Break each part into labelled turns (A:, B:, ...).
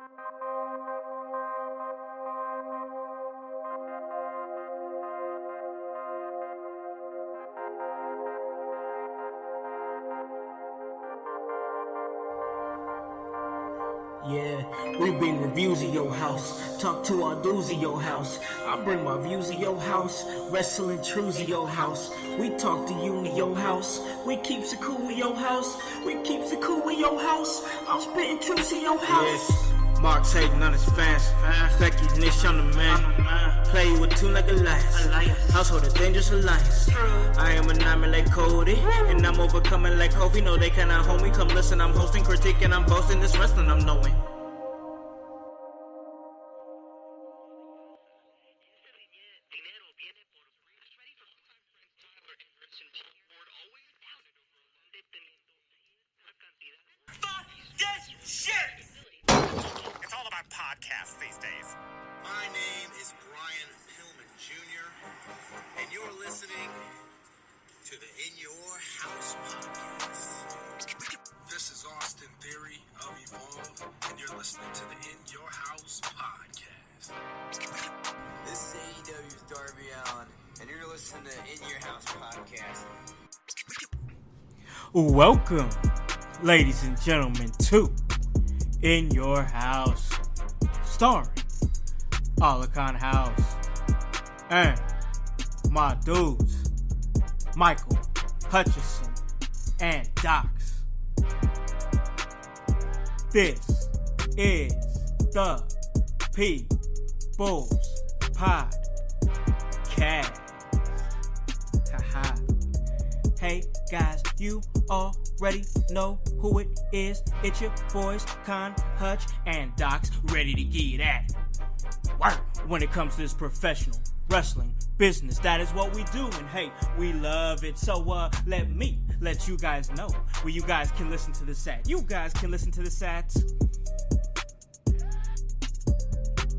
A: Yeah, we bring reviews of your house. Talk to our dudes of your house. I bring my views of your house. Wrestling truths of your house. We talk to you in your house. We keeps it cool in your house. We keeps it cool in your house. I'm spitting truths in your house. Yes. Mark's hating on his fans. Becky Nish on the man. Play with two like a lions. Household a dangerous alliance. I am a nine like Cody. And I'm overcoming like Kobe. No, they cannot hold me. Come listen, I'm hosting, critiquing, I'm boasting. This wrestling I'm knowing.
B: These days.
C: My name is Brian Pillman Jr., and you're listening to the In Your House podcast. This is Austin Theory of Evolve, and you're listening to the In Your House podcast.
D: This is AEW's Darby Allin, and you're listening to In Your House podcast.
A: Welcome, ladies and gentlemen, to In Your House. Starring Alakan Howse and my dudes, Michael, Hutchison, and Dox. This is the People's Podcast. Haha. Hey guys, you already know who it is. It's your boys, Con, Hutch, and Dox, ready to get that work when it comes to this professional wrestling business. That is what we do, and hey, we love it. So let me let you guys know where you guys can listen to this at. You guys can listen to this at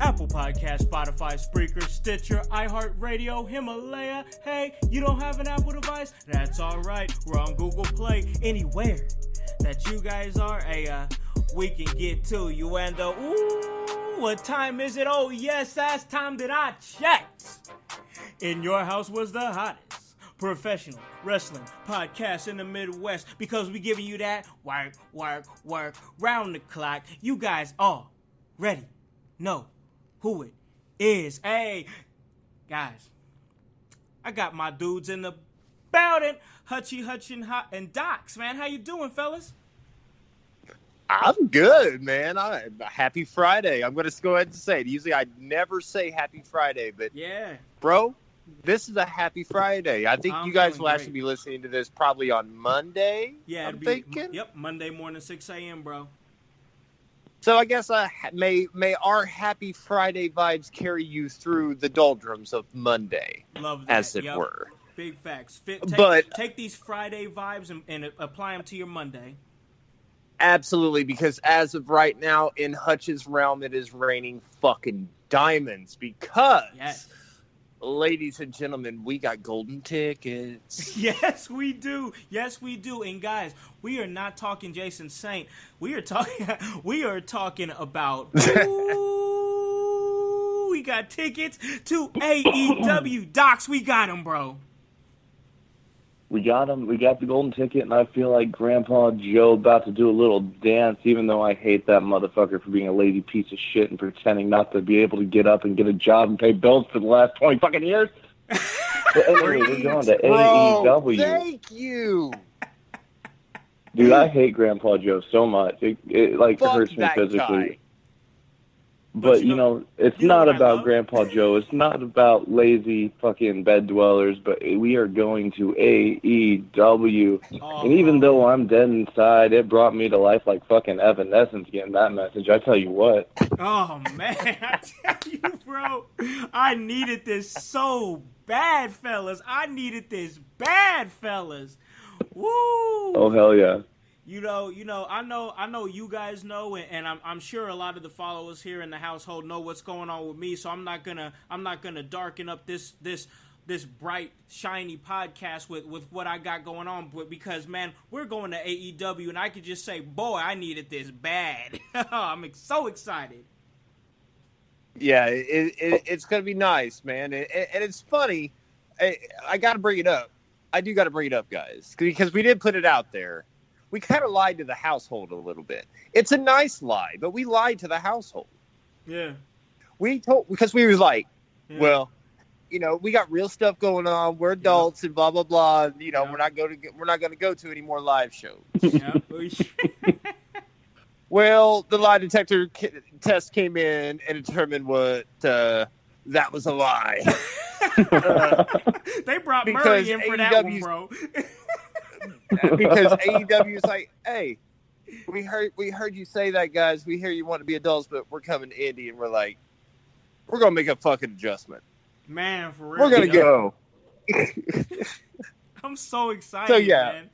A: Apple Podcast, Spotify, Spreaker, Stitcher, iHeartRadio, Himalaya. Hey, you don't have an Apple device? That's alright. We're on Google Play. Anywhere that you guys are, we can get to you. And ooh, what time is it? Oh yes, last time that I checked, In Your House was the hottest professional wrestling podcast in the Midwest, because we giving you that work round the clock. You guys already know who it is. Hey, guys, I got my dudes in the building. Hutch and Dox, man. How you doing, fellas?
B: I'm good, man. Happy Friday. I'm going to go ahead and say it. Usually I never say Happy Friday, but
A: yeah,
B: bro, this is a Happy Friday. I think you guys will actually be listening to this probably on Monday.
A: Yeah,
B: I'm thinking.
A: Yep, Monday morning, 6 a.m., bro.
B: So I guess may our Happy Friday vibes carry you through the doldrums of Monday,
A: love that,
B: as it were.
A: Big facts. Take these Friday vibes and apply them to your Monday.
B: Absolutely, because as of right now, in Hutch's realm, it is raining fucking diamonds. Because, ladies and gentlemen, we got golden tickets.
A: Yes, we do. Yes, we do. And guys, we are not talking Jason Saint. We are talking about. Ooh, we got tickets to AEW. Dox, we got them, bro.
E: We got him. We got the golden ticket, and I feel like Grandpa Joe about to do a little dance, even though I hate that motherfucker for being a lazy piece of shit and pretending not to be able to get up and get a job and pay bills for the last 20 fucking years. But anyway, we're going to AEW.
B: Thank you.
E: Dude, I hate Grandpa Joe so much. It hurts me physically.
B: Guy.
E: But, you know, it's not about Grandpa Joe. It's not about lazy fucking bed dwellers, but we are going to AEW. And even though I'm dead inside, it brought me to life like fucking Evanescence getting that message. I tell you what.
A: Oh, man. I tell you, bro. I needed this so bad, fellas. I needed this bad, fellas. Woo.
E: Oh, hell yeah.
A: You know, I know you guys know, and I'm sure a lot of the followers here in the household know what's going on with me. So I'm not gonna darken up this this bright, shiny podcast with what I got going on, but because, man, we're going to AEW, and I could just say, boy, I needed this bad. I'm so excited.
B: Yeah, it's going to be nice, man. And it's funny. I got to bring it up. I do got to bring it up, guys, because we did put it out there. We kind of lied to the household a little bit. It's a nice lie, but we lied to the household.
A: Yeah.
B: Because we were like, well, you know, we got real stuff going on. We're adults and blah blah blah. You know, we're not going to go to any more live shows.
A: Yeah.
B: Well, the lie detector test came in and determined what that was a lie.
A: They brought Murray in for that one, bro.
B: Because AEW is like, hey, we heard you say that, guys. We hear you want to be adults, but we're coming to Indy, and we're like, we're gonna make a fucking adjustment.
A: Man, for real.
B: We're gonna go.
A: I'm so excited, man.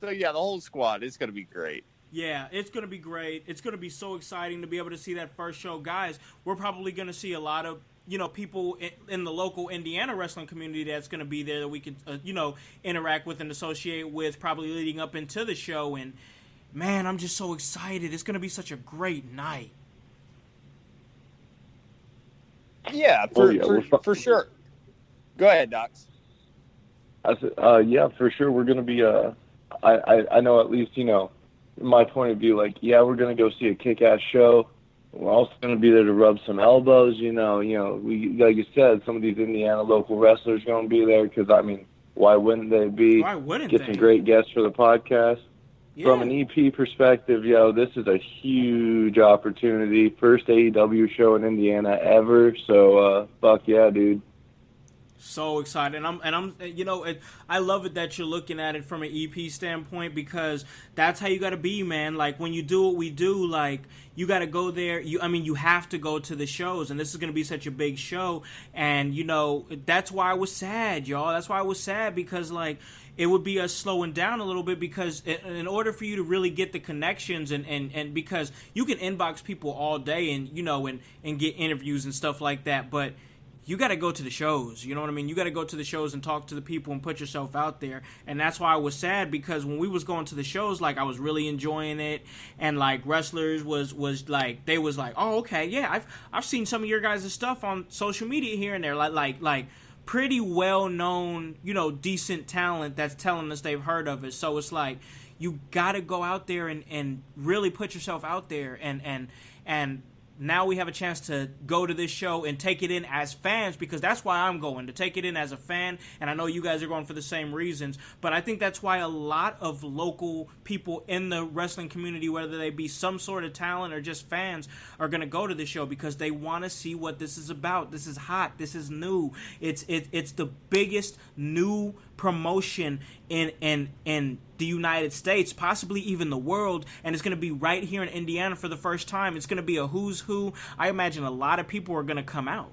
B: So yeah, the whole squad is gonna be great.
A: Yeah, it's going to be great. It's going to be so exciting to be able to see that first show. Guys, we're probably going to see a lot of, you know, people in the local Indiana wrestling community that's going to be there that we can, you know, interact with and associate with probably leading up into the show. And, man, I'm just so excited. It's going to be such a great night.
B: Yeah, for sure. Go ahead, Dox.
E: Yeah, for sure. We're going to be, I know at least, you know, my point of view, like, yeah, we're going to go see a kick-ass show. We're also going to be there to rub some elbows, you know, we, like you said, some of these Indiana local wrestlers are going to be there because, I mean, why wouldn't they be?
A: Why wouldn't
E: Get
A: they?
E: some great guests for the podcast.
A: Yeah.
E: From an EP perspective, this is a huge opportunity. First AEW show in Indiana ever, so fuck yeah, dude.
A: So excited, and I'm, you know, I love it that you're looking at it from an EP standpoint because that's how you got to be, man. Like when you do what we do, like you got to go there. You have to go to the shows, and this is gonna be such a big show, and you know that's why I was sad, y'all. That's why I was sad because like it would be us slowing down a little bit because in order for you to really get the connections and because you can inbox people all day and you know and get interviews and stuff like that, but you got to go to the shows, you know what I mean? You got to go to the shows and talk to the people and put yourself out there. And that's why I was sad because when we was going to the shows, like I was really enjoying it. And like wrestlers was like, they was like, oh, okay, yeah, I've seen some of your guys' stuff on social media here and there. Like pretty well-known, you know, decent talent that's telling us they've heard of it. So it's like, you got to go out there and really put yourself out there and now we have a chance to go to this show and take it in as fans because that's why I'm going, to take it in as a fan, and I know you guys are going for the same reasons, but I think that's why a lot of local people in the wrestling community, whether they be some sort of talent or just fans, are going to go to this show because they want to see what this is about. This is hot. This is new. It's the biggest new promotion in the United States, possibly even the world, and it's going to be right here in Indiana for the first time. It's going to be a who's who. I imagine a lot of people are going to come out.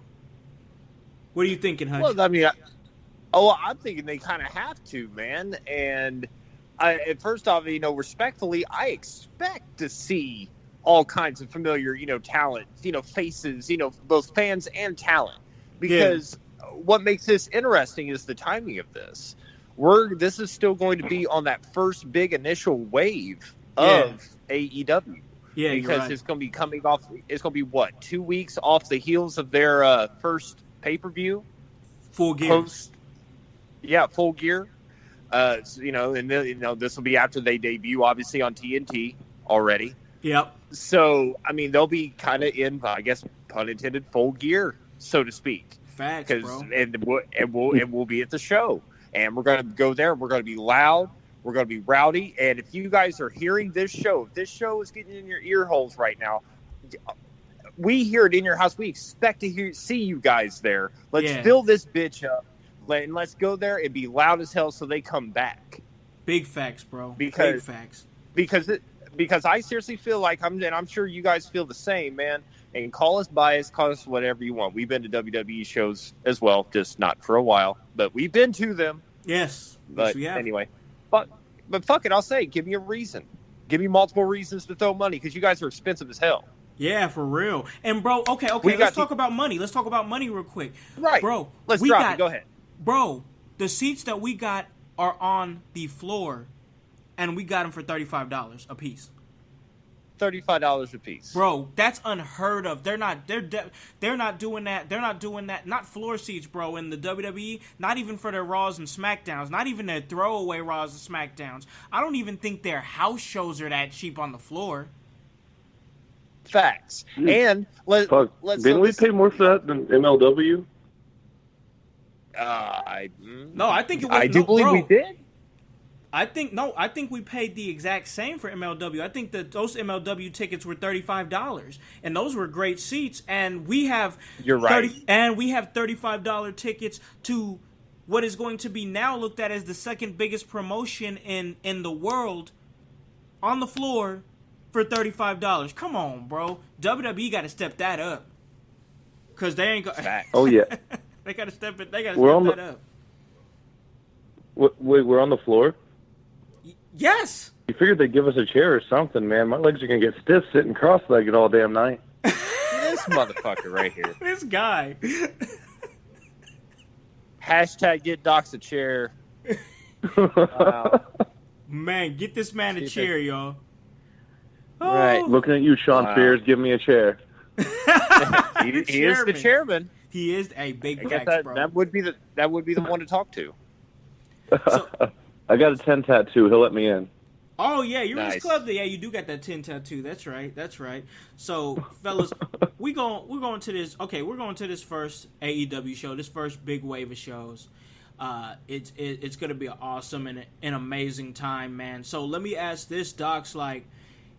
A: What are you thinking, Hutch?
B: Well, I mean, I'm thinking they kind of have to, man. And first off, you know, respectfully, I expect to see all kinds of familiar, you know, talent, you know, faces, you know, both fans and talent, because what makes this interesting is the timing of this. This is still going to be on that first big initial wave of AEW. Yeah, because right. It's going to be coming off. It's going to be what, 2 weeks off the heels of their first pay-per-view,
A: Full Gear.
B: Full Gear. You know, and you know this will be after they debut, obviously on TNT already.
A: Yep.
B: So I mean, they'll be kind of in, I guess, pun intended, full gear, so to speak.
A: Facts, bro.
B: And we'll be at the show, and we're going to go there. We're going to be loud. We're going to be rowdy. And if you guys are hearing this show, if this show is getting in your ear holes right now, we here at In Your House, we expect to see you guys there. Let's fill this bitch up, and let's go there and be loud as hell so they come back.
A: Big facts, bro. Big facts.
B: Because I seriously feel like I'm sure you guys feel the same, man. And call us biased, call us whatever you want. We've been to WWE shows as well, just not for a while, but we've been to them.
A: Yes.
B: But anyway, but fuck it, I'll say, give me a reason. Give me multiple reasons to throw money because you guys are expensive as hell.
A: Yeah, for real. And bro, okay, let's talk about money. Let's talk about money real quick.
B: Right.
A: Bro,
B: let's drop it. Go ahead.
A: Bro, the seats that we got are on the floor, and we got them for $35 a piece.
B: $35 a piece.
A: Bro, that's unheard of. They're not doing that. They're not doing that. Not floor seats, bro, in the WWE. Not even for their Raws and Smackdowns. Not even their throwaway Raws and Smackdowns. I don't even think their house shows are that cheap on the floor.
B: Facts. And let's
E: didn't we pay more for that than MLW?
A: I think it was,
B: I do believe we did.
A: I think we paid the exact same for MLW. I think that those MLW tickets were $35, and those were great seats. And we have
B: You're right.
A: And we have $35 tickets to what is going to be now looked at as the second biggest promotion in the world on the floor for $35. Come on, bro. WWE got to step that up, cause they ain't got.
E: Oh yeah.
A: They got to step it. They got to step that up.
E: Wait, we're on the floor?
A: Yes.
E: You figured they'd give us a chair or something, man. My legs are going to get stiff sitting cross-legged all damn night.
B: This motherfucker right here.
A: This guy.
B: Hashtag get Dox a chair.
A: Man, get this man a chair, y'all.
B: Oh. Right.
E: Looking at you, Sean Spears. Give me a chair.
B: He is the chairman.
A: He is a big facts, bro.
B: That would be the one to talk to.
A: So,
E: I got a 10 tattoo. He'll let me in.
A: Oh yeah, you're in this club. Yeah, you do got that 10 tattoo. That's right. So, fellas, we're going to this. Okay, we're going to this first AEW show. This first big wave of shows. It's going to be an awesome and an amazing time, man. So let me ask this, Dox. Like,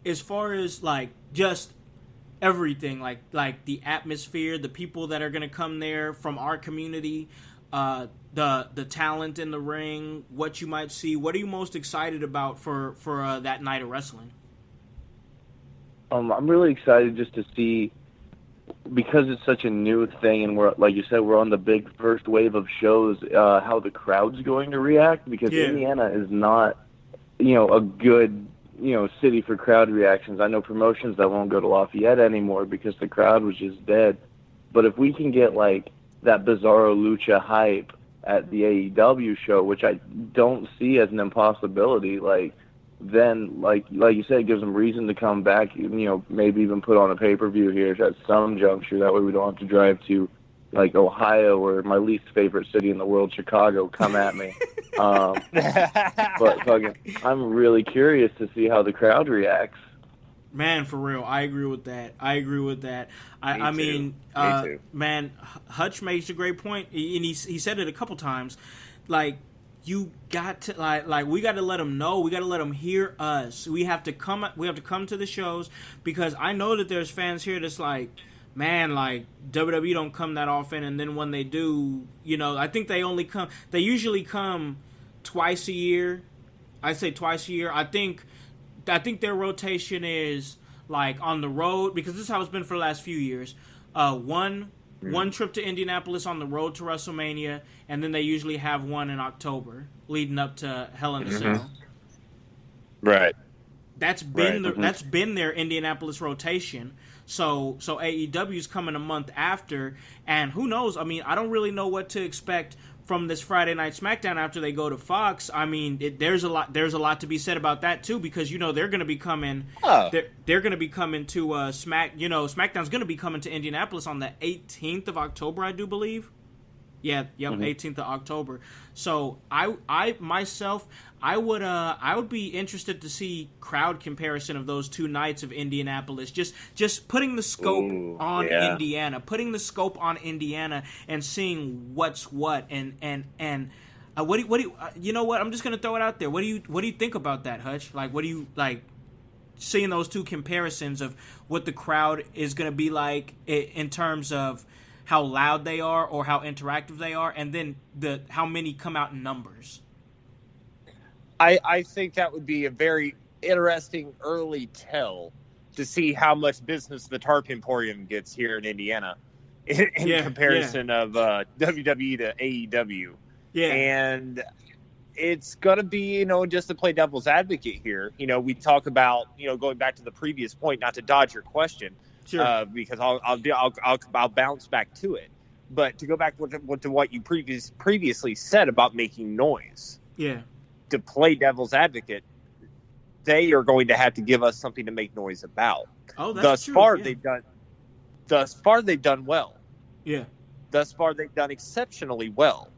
A: as far as like just everything, like the atmosphere, the people that are going to come there from our community. The talent in the ring, what you might see. What are you most excited about for that night of wrestling?
E: I'm really excited just to see, because it's such a new thing, and we're, like you said, we're on the big first wave of shows, how the crowd's going to react, because Indiana is not, a good, city for crowd reactions. I know promotions that won't go to Lafayette anymore because the crowd was just dead. But if we can get, like, that Bizarro Lucha hype at the AEW show, which I don't see as an impossibility, then you said, it gives them reason to come back, maybe even put on a pay-per-view here at some juncture. That way we don't have to drive to, Ohio, or my least favorite city in the world, Chicago. Come at me. But I'm really curious to see how the crowd reacts.
A: Man, for real, I agree with that. Me too. Man, Hutch makes a great point, and he said it a couple times. Like, you got to like we got to let them know. We got to let them hear us. We have to come to the shows, because I know that there's fans here that's like, man, like WWE don't come that often, and then when they do, I think they usually come twice a year. I say twice a year. I think their rotation is like on the road, because this is how it's been for the last few years. One trip to Indianapolis on the road to WrestleMania, and then they usually have one in October leading up to Hell in a Cell.
B: Right.
A: That's been their Indianapolis rotation. So AEW's coming a month after, and who knows? I mean, I don't really know what to expect from this Friday Night SmackDown after they go to Fox. I mean, there's a lot to be said about that too, because they're going to be coming. They're going to be coming to SmackDown's going to be coming to Indianapolis on the 18th of October, I do believe. Yeah, 18th of October. So I myself would be interested to see crowd comparison of those two nights of Indianapolis. Just putting the scope on Indiana, and seeing what's what, and what do you, you know what? I'm just gonna throw it out there. What do you think about that, Hutch? Like, what do you like seeing those two comparisons of what the crowd is gonna be like in terms of how loud they are or how interactive they are, and then how many come out in numbers?
B: I think that would be a very interesting early tell to see how much business the Tarp Emporium gets here in Indiana in comparison of WWE to AEW. Yeah. And it's going to be, just to play devil's advocate here, we talk about, going back to the previous point, not to dodge your question,
A: Sure.
B: Because I'll bounce back to it. But to go back to what you previously said about making noise, to play devil's advocate, they are going to have to give us something to make noise about.
A: Oh, that's
B: thus
A: true.
B: far,
A: Yeah.
B: Thus far, they've done well.
A: Yeah.
B: Thus far, they've done exceptionally well.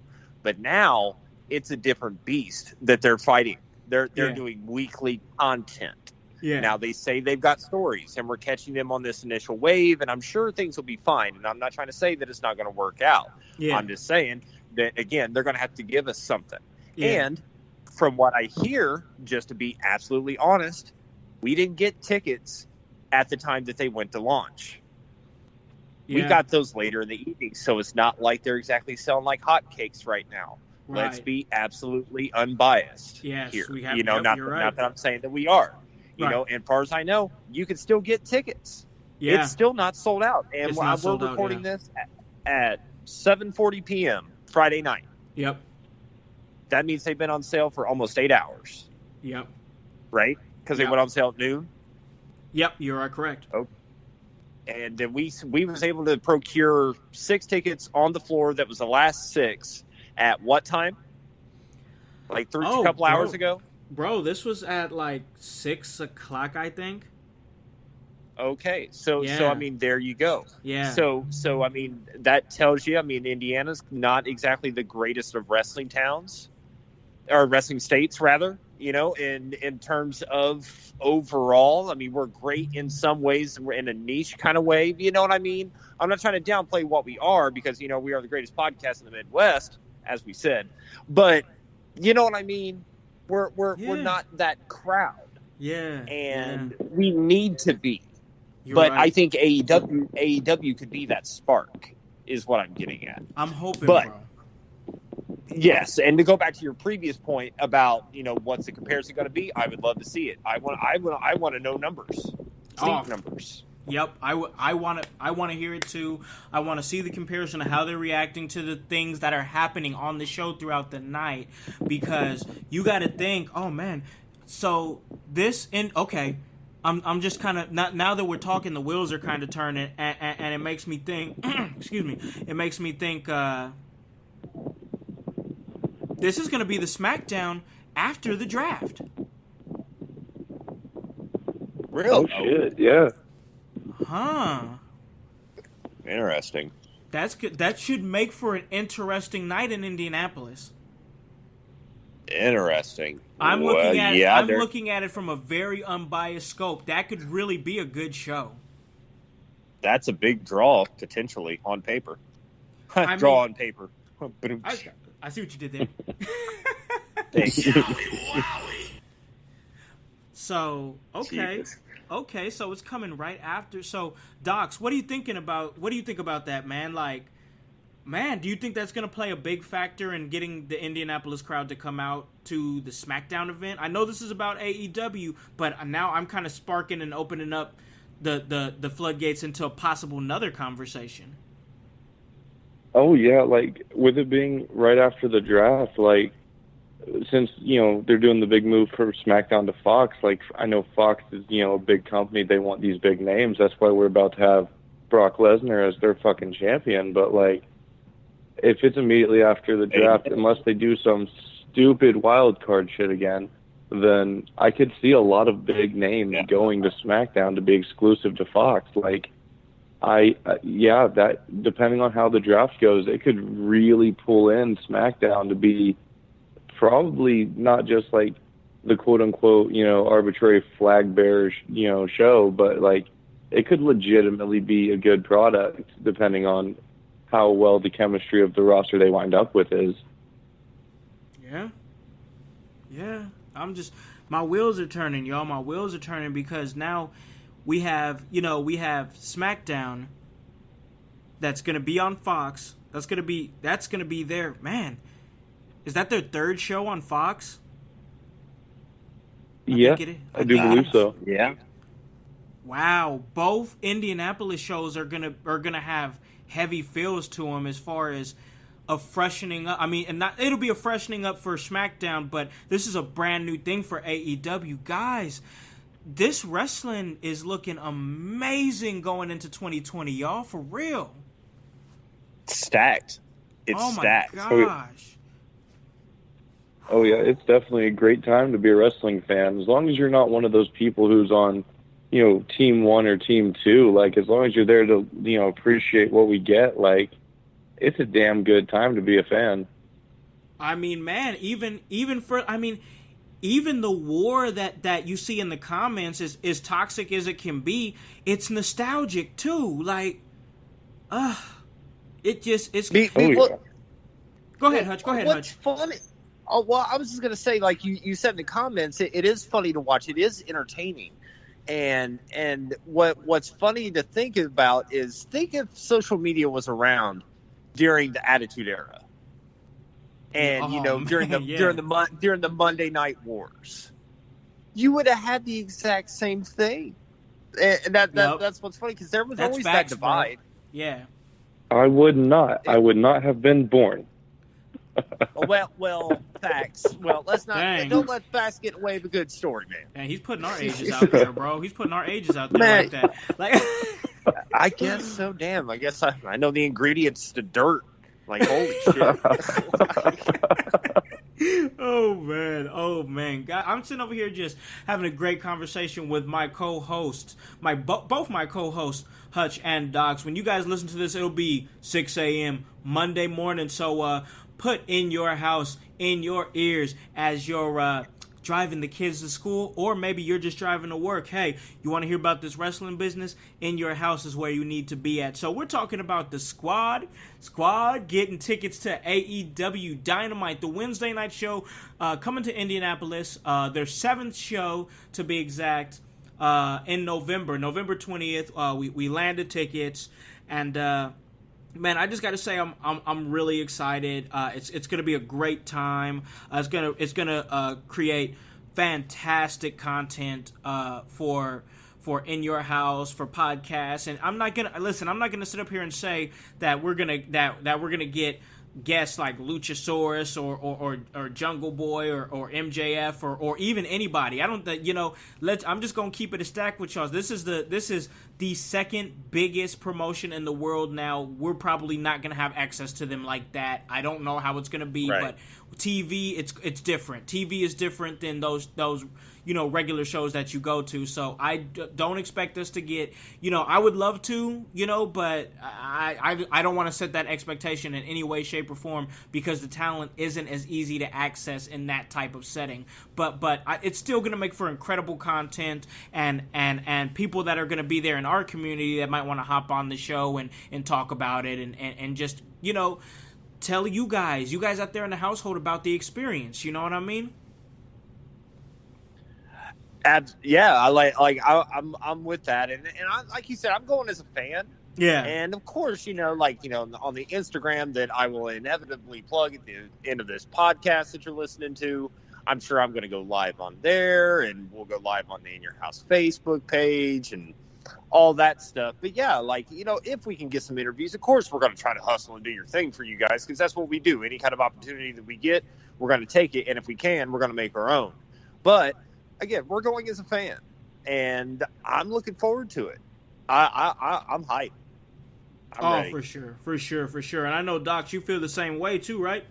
B: But now it's a different beast that they're fighting. They're doing weekly content.
A: Yeah.
B: Now they say they've got stories, and we're catching them on this initial wave, and I'm sure things will be fine. And I'm not trying to say that it's not going to work out.
A: Yeah.
B: I'm just saying that, again, they're going to have to give us something.
A: Yeah.
B: And from what I hear, just to be absolutely honest, we didn't get tickets at the time that they went to launch.
A: Yeah.
B: We got those later in the evening, so it's not like they're exactly selling like hotcakes right now.
A: Right.
B: Let's be absolutely unbiased
A: Yes,
B: here.
A: we have.
B: Not
A: you're right.
B: that I'm saying that we are.
A: Right.
B: And as far as I know, you can still get tickets.
A: Yeah.
B: It's still not sold out. And
A: It's not sold
B: we're
A: out,
B: recording this at 7:40 p.m. Friday night.
A: Yep.
B: That means they've been on sale for almost 8 hours.
A: Yep.
B: Right? Because they
A: Yep.
B: went on sale at noon.
A: Yep, you are correct.
B: Okay. And then we was able to procure 6 tickets on the floor. That was the last 6 at what time? Like a couple hours ago?
A: Bro, this was at like 6 o'clock, I think.
B: Okay, so I mean, there you go.
A: Yeah.
B: So I mean, that tells you. I mean, Indiana's not exactly the greatest of wrestling towns, or wrestling states, rather. In terms of overall, I mean, we're great in some ways, and we're in a niche kind of way. You know what I mean? I'm not trying to downplay what we are, because we are the greatest podcast in the Midwest, as we said. But you know what I mean? We're not that crowd.
A: Yeah.
B: And we need to be.
A: Right.
B: I think AEW could be that spark, is what I'm getting at.
A: I'm hoping,
B: but,
A: bro.
B: Yes, and to go back to your previous point about what's the comparison going to be, I would love to see it. I want to know numbers, numbers.
A: Yep, I want to hear it too. I want to see the comparison of how they're reacting to the things that are happening on the show throughout the night, because you got to think, oh man, so I'm just kind of now that we're talking, the wheels are kind of turning, and it makes me think. Excuse me. It makes me think. This is going to be the Smackdown after the draft.
B: Really?
E: Oh shit! Yeah.
A: Huh.
B: Interesting.
A: That's good. That should make for an interesting night in Indianapolis.
B: Interesting.
A: I'm looking at it from a very unbiased scope. That could really be a good show.
B: That's a big draw, potentially, on paper. On paper.
A: I see what you did there.
B: Thank you.
A: So, okay.
B: Jesus.
A: Okay, so it's coming right after. So, Dox, what do you think about that, man? Like, man, do you think that's going to play a big factor in getting the Indianapolis crowd to come out to the Smackdown event? I know this is about AEW, but now I'm kind of sparking and opening up the floodgates into a possible another conversation.
E: Oh, yeah, like, with it being right after the draft, like, since, they're doing the big move from SmackDown to Fox, like, I know Fox is, a big company. They want these big names. That's why we're about to have Brock Lesnar as their fucking champion. But, like, if it's immediately after the draft, unless they do some stupid wild card shit again, then I could see a lot of big names going to SmackDown to be exclusive to Fox. Like, that depending on how the draft goes, it could really pull in SmackDown to be probably not just like the quote unquote, arbitrary flag bearer, show, but like it could legitimately be a good product depending on how well the chemistry of the roster they wind up with is.
A: Yeah. My wheels are turning, y'all. My wheels are turning because now we have SmackDown that's going to be on Fox. That's going to be their, man. Is that their third show on Fox?
E: I do believe so.
B: Yeah.
A: Wow, both Indianapolis shows are gonna have heavy feels to them as far as a freshening up. I mean, it'll be a freshening up for SmackDown, but this is a brand new thing for AEW, guys. this wrestling is looking amazing going into 2020, y'all, for real.
B: Stacked. It's stacked.
A: Oh my gosh.
E: Oh yeah, it's definitely a great time to be a wrestling fan. As long as you're not one of those people who's on, team 1 or team 2, like as long as you're there to, appreciate what we get, like it's a damn good time to be a fan.
A: I mean, man, even the war that you see in the comments is as toxic as it can be. It's nostalgic too. Like, it's. Go ahead, Hutch.
B: What's funny? Oh, well, I was just gonna say, like you said in the comments, it is funny to watch. It is entertaining, and what's funny to think about is think if social media was around during the Attitude Era, and during the Monday Night Wars, you would have had the exact same thing, and that's what's funny because there was always that divide.
A: Bro. Yeah,
E: I would not have been born.
B: Well, facts. Well, don't let facts get away with a good story, man.
A: And he's putting our ages out there, bro. He's putting our ages out there like that. Like,
B: I guess so. Damn. I guess I know the ingredients to dirt. Like, holy shit.
A: Oh man. God, I'm sitting over here just having a great conversation with my co-hosts, both my co-hosts, Hutch and Dox. When you guys listen to this, it'll be 6 a.m. Monday morning. So put In Your House in your ears as you're driving the kids to school, or maybe you're just driving to work. Hey, you want to hear about this wrestling business? In Your House is where you need to be at. So we're talking about the Squad getting tickets to AEW Dynamite, the Wednesday night show coming to Indianapolis, their 7th show to be exact, in November 20th. We landed tickets, and man, I just got to say I'm really excited. It's going to be a great time. It's gonna create fantastic content for In Your House, for podcasts. And I'm not gonna sit up here and say that we're gonna get guests like Luchasaurus or Jungle Boy or MJF or even anybody. I'm just gonna keep it a stack with y'all. This is the second biggest promotion in the world now. We're probably not gonna have access to them like that. I don't know how it's gonna be,
B: right.
A: But TV, it's different. TV is different than those regular shows that you go to. So I don't expect us to get, I would love to, but I don't want to set that expectation in any way, shape, or form because the talent isn't as easy to access in that type of setting. But it's still going to make for incredible content and people that are going to be there in our community that might want to hop on the show and talk about it and just, tell you guys out there in the household about the experience. You know what I mean?
B: Yeah, I'm with that, and I, like you said, I'm going as a fan.
A: Yeah,
B: and of course, on the Instagram that I will inevitably plug at the end of this podcast that you're listening to. I'm sure I'm going to go live on there, and we'll go live on the In Your House Facebook page and all that stuff. But yeah, if we can get some interviews, of course, we're going to try to hustle and do your thing for you guys because that's what we do. Any kind of opportunity that we get, we're going to take it, and if we can, we're going to make our own. But again, we're going as a fan, and I'm looking forward to it. I'm hyped. I'm ready.
A: For sure. And I know, Doc, you feel the same way too, right?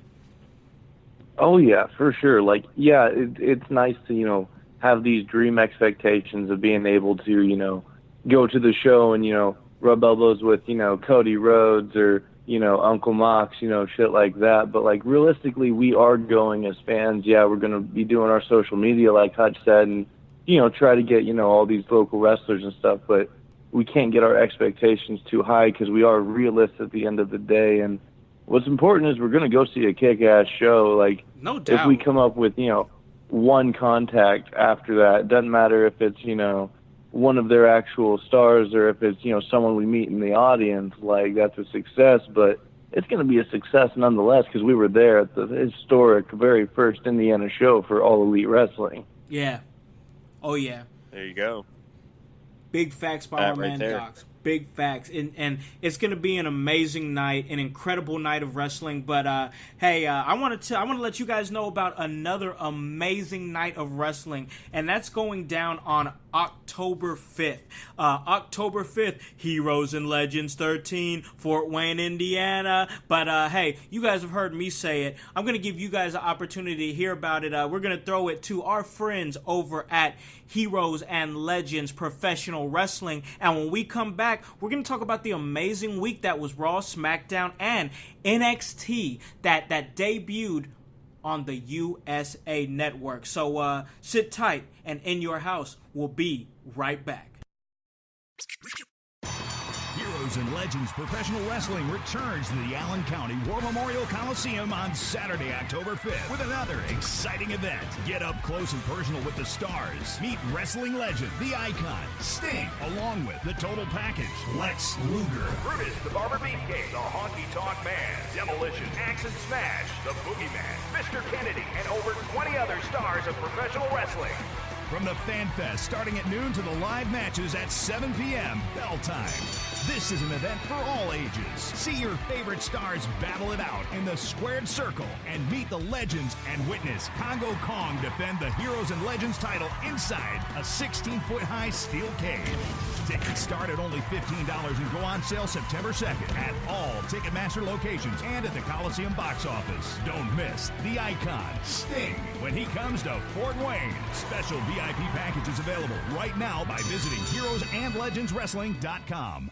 E: Oh yeah, for sure. It's nice to have these dream expectations of being able to go to the show and rub elbows with Cody Rhodes or Uncle Mox, shit like that. But realistically, we are going as fans. Yeah, we're going to be doing our social media, like Hutch said, and try to get all these local wrestlers and stuff. But we can't get our expectations too high because we are realists at the end of the day. And what's important is we're going to go see a kick-ass show.
A: No doubt.
E: If we come up with one contact after that, it doesn't matter if it's one of their actual stars or if it's someone we meet in the audience, that's a success. But it's going to be a success nonetheless because we were there at the historic very first Indiana show for All Elite Wrestling.
A: Yeah. Oh yeah.
B: There you go.
A: Big facts by our
B: right
A: man
B: there.
A: Dox. Big facts, and it's going to be an amazing night, an incredible night of wrestling. But hey, I want to let you guys know about another amazing night of wrestling, and that's going down on October 5th. October 5th, Heroes and Legends 13, Fort Wayne, Indiana. But hey, you guys have heard me say it. I'm going to give you guys an opportunity to hear about it. We're going to throw it to our friends over at Heroes and Legends Professional Wrestling. And when we come back, we're going to talk about the amazing week that was Raw, SmackDown, and NXT that debuted on the USA Network. So sit tight, and In Your House will be right back.
F: Heroes and Legends Professional Wrestling returns to the Allen County War Memorial Coliseum on Saturday, October 5th with another exciting event. Get up close and personal with the stars. Meet wrestling legend, the Icon, Sting, along with the Total Package, Lex Luger,
G: Brutus, the Barber Beefcake, the Honky Tonk Man, Demolition, Axe and Smash, the Boogeyman, Mr. Kennedy, and over 20 other stars of professional wrestling.
F: From the Fan Fest starting at noon to the live matches at 7 p.m. bell time. This is an event for all ages. See your favorite stars battle it out in the squared circle and meet the legends and witness Congo Kong defend the Heroes and Legends title inside a 16-foot-high steel cage. Tickets start at only $15 and go on sale September 2nd at all Ticketmaster locations and at the Coliseum box office. Don't miss the Icon, Sting, when he comes to Fort Wayne. Special VIP packages available right now by visiting heroesandlegendswrestling.com.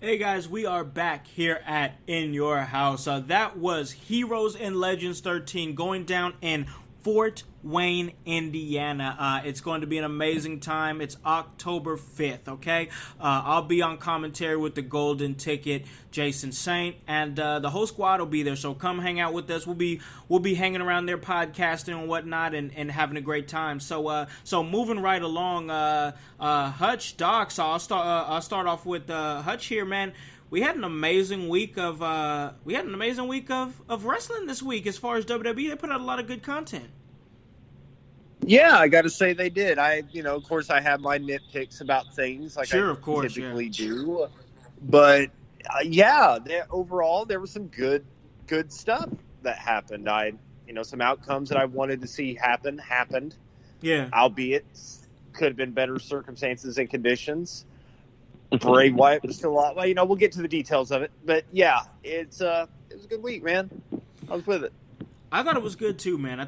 A: Hey guys, we are back here at In Your House. That was Heroes and Legends 13 going down in Fort Wayne, Indiana. It's going to be an amazing time. It's October 5th, okay? I'll be on commentary with the Golden Ticket, Jason Saint, and the whole squad will be there, so come hang out with us. We'll be hanging around there podcasting and whatnot and having a great time. So moving right along, Hutch Dox, I'll start off with Hutch here, man. We had an amazing week of wrestling this week as far as WWE. They put out a lot of good content.
B: Yeah, I got to say they did. Of course, I have my nitpicks about things like
A: sure,
B: I
A: of course,
B: typically do. But overall, there was some good stuff that happened. Some outcomes that I wanted to see happened. Yeah, albeit could have been better circumstances and conditions. Bray Wyatt was still out. Well, we'll get to the details of it, but yeah, it was a good week, man. I was with it.
A: I thought it was good too, man.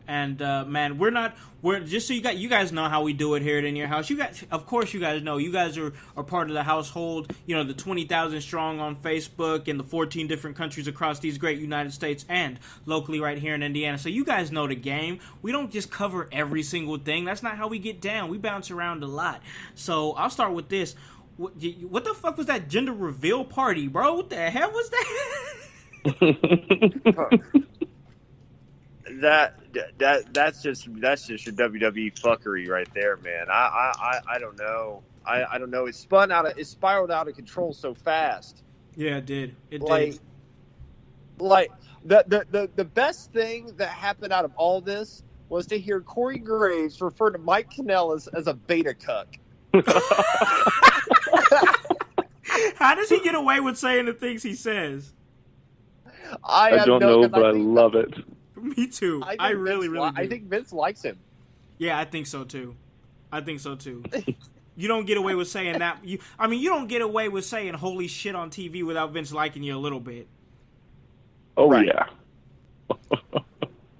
A: And man, we're just so you guys know how we do it here at In Your House. You guys, of course, you guys know. You guys are part of the household. The 20,000 strong on Facebook and the 14 different countries across these great United States and locally right here in Indiana. So you guys know the game. We don't just cover every single thing. That's not how we get down. We bounce around a lot. So I'll start with this. What the fuck was that gender reveal party, bro? What the hell was that?
B: That's just your WWE fuckery right there, man. I don't know. I don't know. It spiraled out of control so fast.
A: Yeah, it did.
B: Like the best thing that happened out of all this was to hear Corey Graves refer to Mike Kanellis as a beta cuck.
A: How does he get away with saying the things he says?
E: I don't know, but I love it.
A: Me too. I really do.
B: I think Vince likes him.
A: Yeah, I think so too. You don't get away with saying that. You don't get away with saying holy shit on TV without Vince liking you a little bit.
E: Oh, right. Yeah.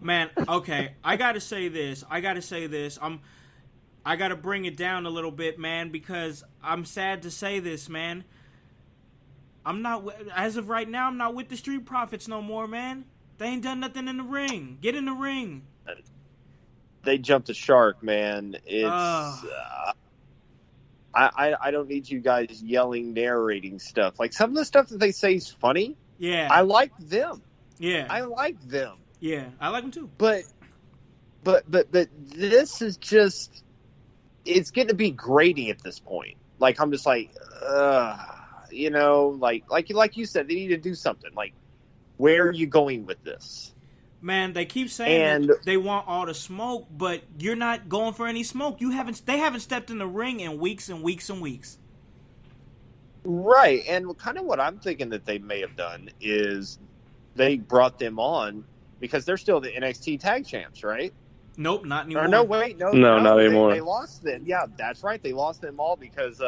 A: Man, okay. I got to say this. I got to bring it down a little bit, man, because I'm sad to say this, man. As of right now, I'm not with the Street Profits no more, man. They ain't done nothing in the ring. Get in the ring.
B: They jumped a shark, man. It's I don't need you guys yelling, narrating stuff. Like some of the stuff that they say is funny.
A: Yeah,
B: I like them.
A: Yeah,
B: I like them.
A: Yeah, I like them too.
B: But this is just it's getting to be grating at this point. Like I'm just like, like you said, they need to do something. Like, where are you going with this?
A: Man, they keep saying that they want all the smoke, but you're not going for any smoke. They haven't stepped in the ring in weeks and weeks and weeks.
B: Right, and kind of what I'm thinking that they may have done is they brought them on because they're still the NXT Tag Champs, right?
A: Nope, not anymore.
B: Or no, wait, no,
E: not anymore.
B: They lost them. Yeah, that's right. They lost them all because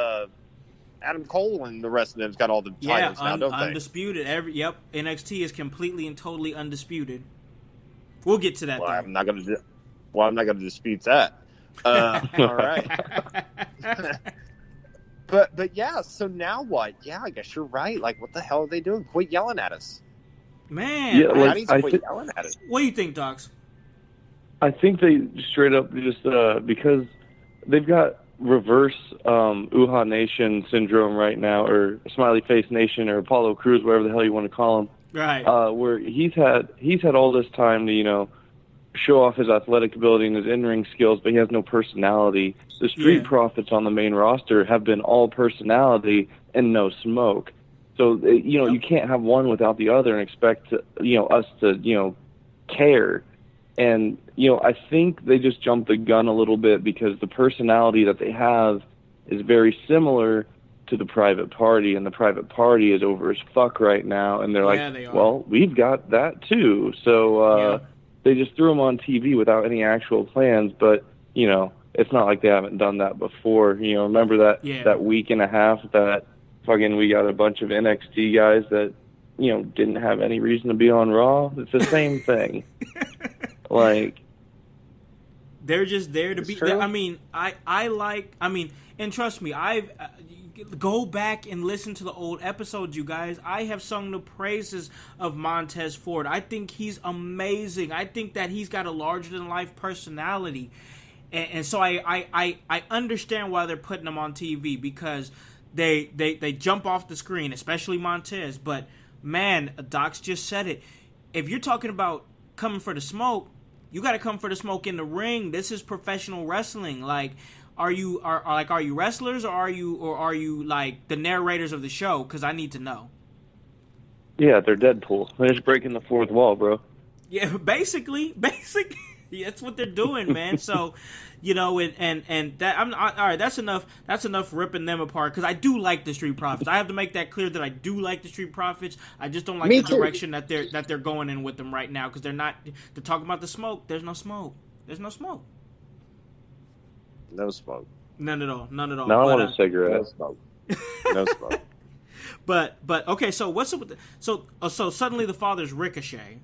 B: Adam Cole and the rest of them's got all the titles now, don't they?
A: Undisputed. NXT is completely and totally undisputed. We'll get to that.
B: Well, I'm not going to dispute that. All right. But yeah, so now what? Yeah, I guess you're right. Like, what the hell are they doing? Quit yelling at us.
A: Man.
E: Yeah,
B: I need to quit yelling at us.
A: What do you think, Dox?
E: I think they straight up just because they've got reverse Uha Nation syndrome right now, or Smiley Face Nation, or Apollo Crews, whatever the hell you want to call him.
A: Right.
E: Where he's had all this time to show off his athletic ability and his in-ring skills, but he has no personality. The Street Profits on the main roster have been all personality and no smoke. So you can't have one without the other and expect us to care. And I think they just jumped the gun a little bit because the personality that they have is very similar to the Private Party, and the Private Party is over as fuck right now, and they're
A: they are.
E: well, we've got that too. So they just threw them on TV without any actual plans, but it's not like they haven't done that before. Remember that week and a half that fucking we got a bunch of NXT guys that didn't have any reason to be on Raw. It's the same thing. Like,
A: they're just there to be.
B: True.
A: I mean, and trust me, I've go back and listen to the old episodes, you guys. I have sung the praises of Montez Ford. I think he's amazing. I think that he's got a larger than life personality, and so I understand why they're putting him on TV, because they jump off the screen, especially Montez. But man, Dox just said it. If you're talking about coming for the smoke, you got to come for the smoke in the ring. This is professional wrestling. Like, are you wrestlers, or are you like the narrators of the show? Because I need to know.
E: Yeah, they're Deadpool. They're just breaking the fourth wall, bro.
A: Yeah, basically, that's what they're doing, man. So, and that all right. That's enough. That's enough ripping them apart, because I do like the Street Profits. I have to make that clear that I do like the Street Profits. I just don't like the direction that they're going in with them right now, because they're talking about the smoke. There's no smoke. There's no smoke.
B: No smoke.
A: None at all.
E: Now I want a cigarette.
B: No smoke. No smoke.
A: But okay. So what's up with so suddenly the father's Ricochet?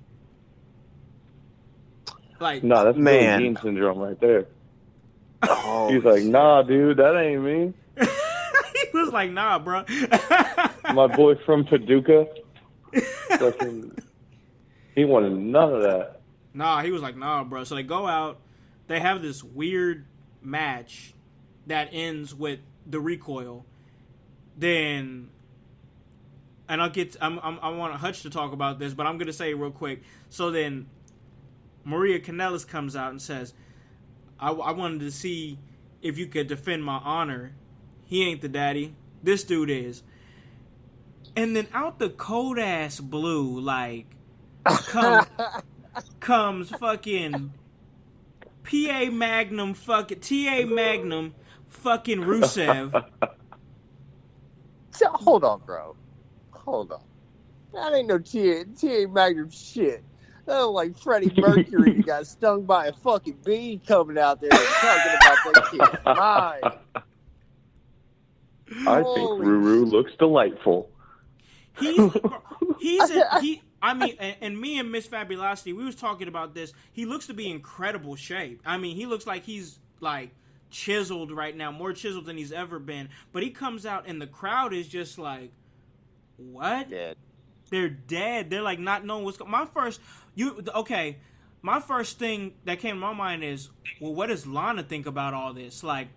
A: Like,
E: no, that's
B: man
E: Dean syndrome right there.
B: Oh,
E: he's like, nah, dude, that ain't me.
A: He was like, nah, bro.
E: My boy from Paducah. He wanted none of that.
A: Nah, he was like, nah, bro. So they go out. They have this weird match that ends with the recoil. Then, and I want Hutch to talk about this, but I'm gonna say it real quick. So then, Maria Kanellis comes out and says, I wanted to see if you could defend my honor. He ain't the daddy. This dude is. And then out the cold ass blue, like, comes fucking TA Magnum fucking Rusev.
B: Hold on, bro. Hold on. That ain't no TA Magnum shit. Oh, like Freddie Mercury got stung by a fucking bee coming out there and talking about that shit. Mine.
E: I think Ruru looks delightful.
A: I mean, and me and Miss Fabulosity, we was talking about this. He looks to be in incredible shape. I mean, he looks like he's like chiseled right now, more chiseled than he's ever been. But he comes out and the crowd is just like, what?
B: Dead.
A: They're dead. They're like not knowing what's going. My first thing that came to my mind is, well, what does Lana think about all this? Like,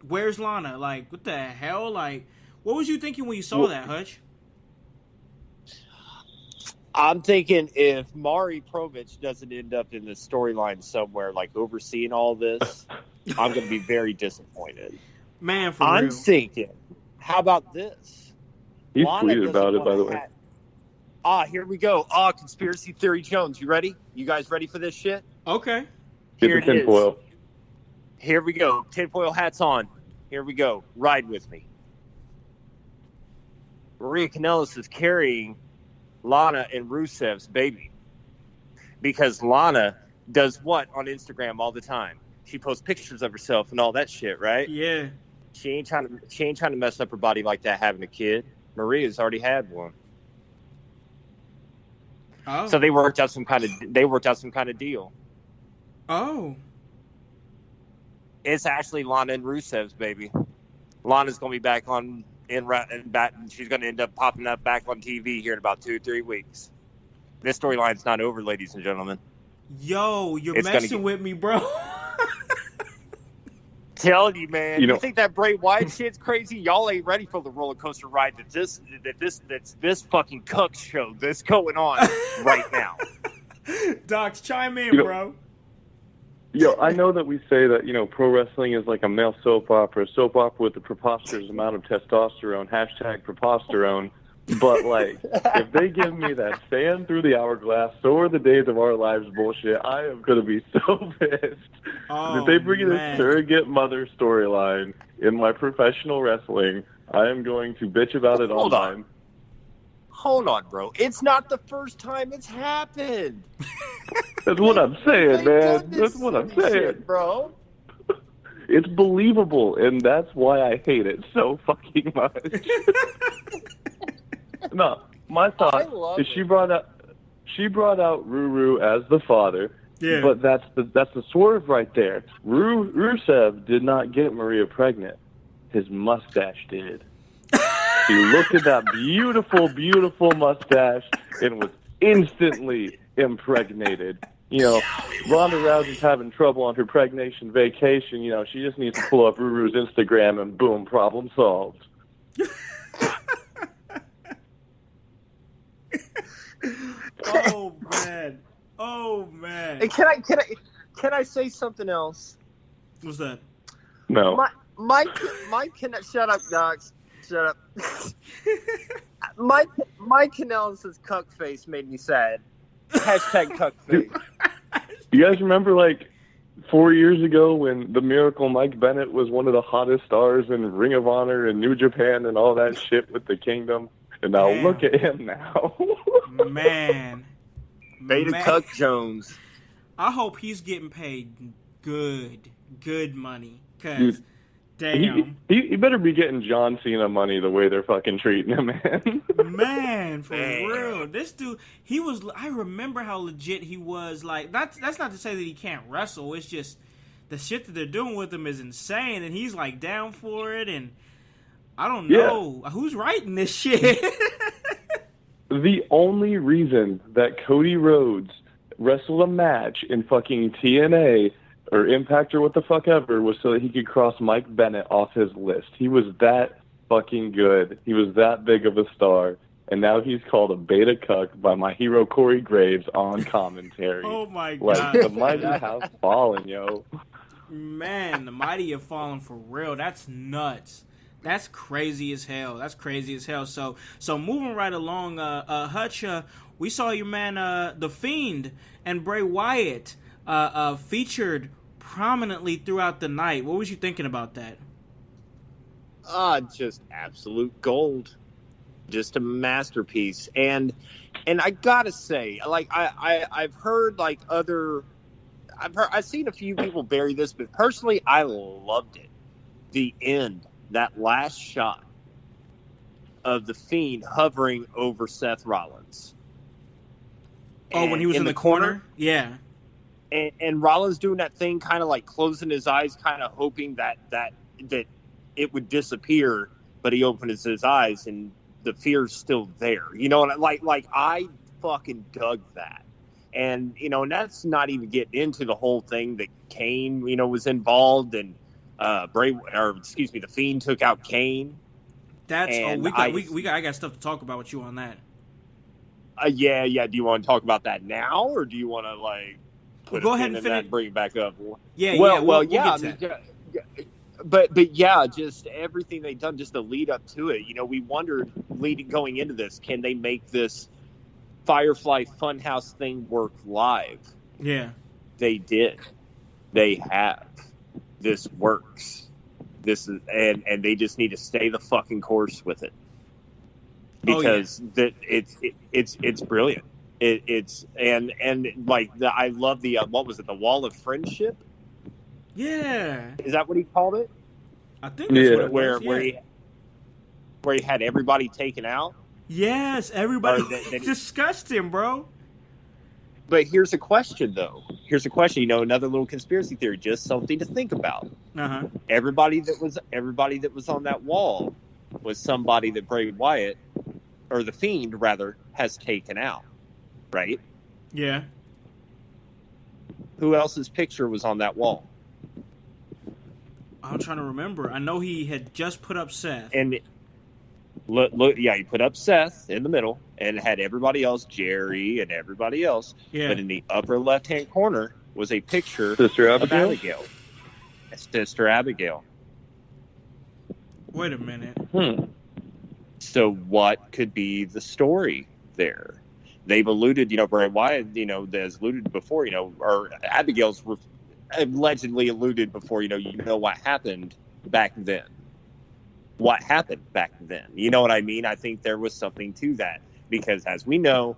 A: where's Lana? Like, what the hell? Like, what was you thinking when you saw that, Hutch?
B: I'm thinking if Mari Provich doesn't end up in the storyline somewhere, like overseeing all this, I'm going to be very disappointed.
A: Man, for
B: I'm
A: real.
B: thinking, how about this?
E: He's
B: Lana
E: tweeted about it, by the way.
B: Here we go. Conspiracy Theory Jones. You ready? You guys ready for this shit?
A: Okay.
B: Here
E: Get the
B: it is.
E: tinfoil.
B: Here we go. Tinfoil hats on. Here we go. Ride with me. Maria Kanellis is carrying Lana and Rusev's baby. Because Lana does what on Instagram all the time? She posts pictures of herself and all that shit, right?
A: Yeah.
B: She ain't trying to mess up her body like that having a kid. Maria's already had one.
A: Oh.
B: So they worked out some kind of deal.
A: Oh.
B: It's actually Lana and Rusev's baby. Lana's going to be back on she's going to end up popping up back on TV here in about 2-3 weeks. This storyline's not over, ladies and gentlemen.
A: Yo, you're messing with me, bro.
B: Telling you, man.
E: You know,
B: you think that Bray Wyatt shit's crazy? Y'all ain't ready for the roller coaster ride that's this fucking cuck show that's going on right now.
A: Docs, chime in, bro.
E: Yo, I know that we say that, pro wrestling is like a male soap opera with a preposterous amount of testosterone, #preposterone. But, like, if they give me that stand through the hourglass, so are the days of our lives bullshit, I am going to be so pissed. If they bring in a surrogate mother storyline in my professional wrestling, I am going to bitch about it online.
B: Hold on, bro. It's not the first time it's happened.
E: That's what I'm saying, man. That's what I'm saying.
B: Shit, bro.
E: It's believable, and that's why I hate it so fucking much. No, my thought is she brought out Ruru as the father.
A: Yeah.
E: But that's the swerve right there. Rusev did not get Maria pregnant. His mustache did. He looked at that beautiful, beautiful mustache and was instantly impregnated. Ronda Rousey's having trouble on her pregnation vacation. She just needs to pull up Ruru's Instagram and boom, problem solved.
A: Oh man.
B: And can I say something else?
A: What's that?
E: No.
B: Mike, shut up, Docs. Shut up. Mike Kanellis' cuck face made me sad. #cuck face.
E: You guys remember, 4 years ago when the Miracle Mike Bennett was one of the hottest stars in Ring of Honor and New Japan and all that shit with the Kingdom? And now look at him now.
A: Man.
B: Beta Cuck Jones.
A: I hope he's getting paid good money. Because, damn.
E: He better be getting John Cena money the way they're fucking treating him, man.
A: Man, for real. This dude, I remember how legit he was. That's not to say that he can't wrestle. It's just the shit that they're doing with him is insane. And he's, down for it. And I don't know. Who's writing this shit?
E: The only reason that Cody Rhodes wrestled a match in fucking TNA or Impact or what the fuck ever was so that he could cross Mike Bennett off his list. He was that fucking good. He was that big of a star. And now he's called a beta cuck by my hero Corey Graves on commentary.
A: Oh my god.
E: The mighty have fallen, yo.
A: Man, the mighty have fallen for real. That's nuts. That's crazy as hell. So moving right along, Hutch, we saw your man, The Fiend, and Bray Wyatt featured prominently throughout the night. What was you thinking about that?
B: Just absolute gold. Just a masterpiece. And I gotta say, I've heard I've seen a few people bury this, but personally, I loved it. The end. That last shot of The Fiend hovering over Seth Rollins.
A: Oh, when he was in the corner? Yeah.
B: And Rollins doing that thing, kind of closing his eyes, kind of hoping that it would disappear, but he opened his eyes and the fear's still there. I fucking dug that. And, and that's not even getting into the whole thing that Kane, was involved and The Fiend took out Kane.
A: I got stuff to talk about with you on that.
B: Yeah. Do you want to talk about that now, or do you want to put
A: go
B: a
A: ahead
B: pin
A: and
B: in that and bring it back up?
A: We'll
B: yeah.
A: Get to that.
B: But yeah, just everything they've done, just the lead up to it. We wondered going into this, can they make this Firefly Funhouse thing worked live.
A: Yeah.
B: They did. They have. This works. This is and they just need to stay the fucking course with it. Because it's brilliant. It's like I love the what was it, the Wall of Friendship?
A: Yeah.
B: Is that what he called it?
A: I think that's what it was.
B: Where he had everybody taken out.
A: Yes, everybody discussed him, bro.
B: But here's a question, though. Here's a question. Another little conspiracy theory, just something to think about.
A: Uh-huh.
B: Everybody that was on that wall was somebody that Bray Wyatt, or the Fiend rather, has taken out, right?
A: Yeah.
B: Who else's picture was on that wall?
A: I'm trying to remember. I know he had just put up Seth.
B: And look, he put up Seth in the middle and had everybody else, Jerry and everybody else.
A: Yeah.
B: But in the upper left-hand corner was a picture
E: Sister
B: of
E: Abigail?
B: Abigail. Sister Abigail.
A: Wait a minute.
B: So what could be the story there? They've alluded, Bray Wyatt, has alluded before, or Abigail's allegedly alluded before, what happened back then. What happened back then? You know what I mean? I think there was something to that. Because as we know,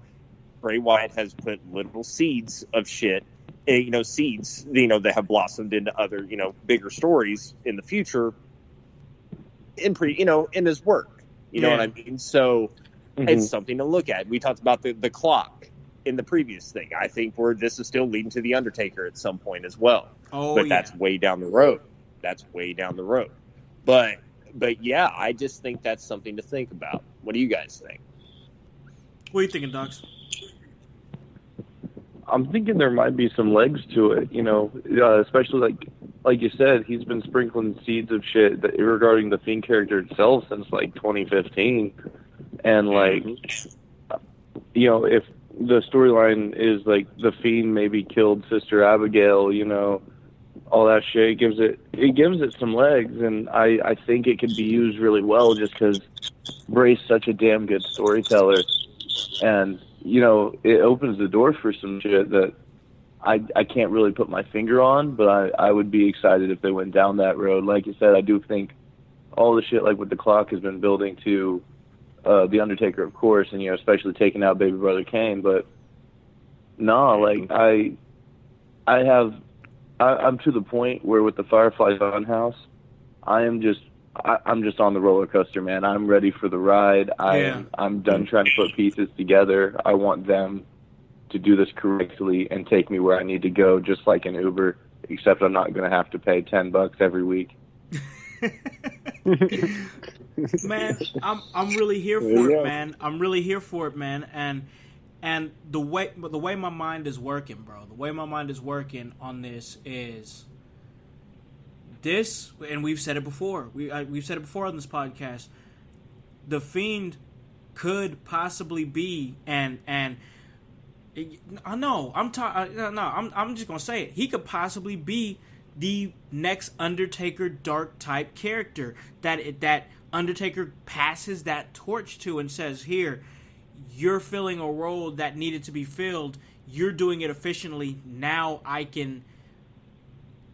B: Bray Wyatt has put little seeds of shit, seeds, that have blossomed into other, bigger stories in the future in his work. You know what I mean? So it's something to look at. We talked about the clock in the previous thing. I think this is still leading to The Undertaker at some point as well. But that's way down the road. But yeah, I just think that's something to think about. What do you guys think?
A: What are you thinking, Dox?
E: I'm thinking there might be some legs to it, especially like you said, he's been sprinkling seeds of shit regarding the Fiend character itself since 2015, and if the storyline is the Fiend maybe killed Sister Abigail, all that shit, it gives it some legs, and I think it could be used really well just because Bray's such a damn good storyteller, and it opens the door for some shit that I can't really put my finger on, but I would be excited if they went down that road. Like you said, I do think all the shit with the clock has been building to The Undertaker, of course, and especially taking out Baby Brother Kane, but I'm to the point where with the Firefly Funhouse, I'm just on the roller coaster, man. I'm ready for the ride. I'm done trying to put pieces together. I want them to do this correctly and take me where I need to go, just like an Uber, except I'm not going to have to pay $10 every week.
A: Man, I'm really here for it, man. I'm really here for it, man. And the way my mind is working, bro. The way my mind is working on this is this, and we've said it before. We've said it before on this podcast. The Fiend could possibly be, and I know I'm just gonna say it. He could possibly be the next Undertaker dark type character that Undertaker passes that torch to and says, "Here, you're filling a role that needed to be filled. You're doing it efficiently. Now I can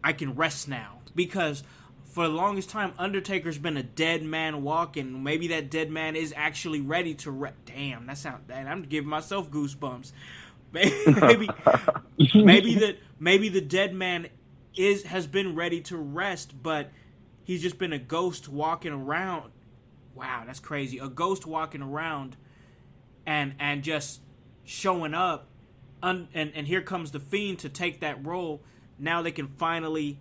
A: rest now." Because for the longest time, Undertaker's been a dead man walking. Maybe that dead man is actually ready to rest. Damn, I'm giving myself goosebumps. Maybe the dead man has been ready to rest, but he's just been a ghost walking around. Wow, that's crazy. A ghost walking around and just showing up, and here comes the Fiend to take that role. Now he can finally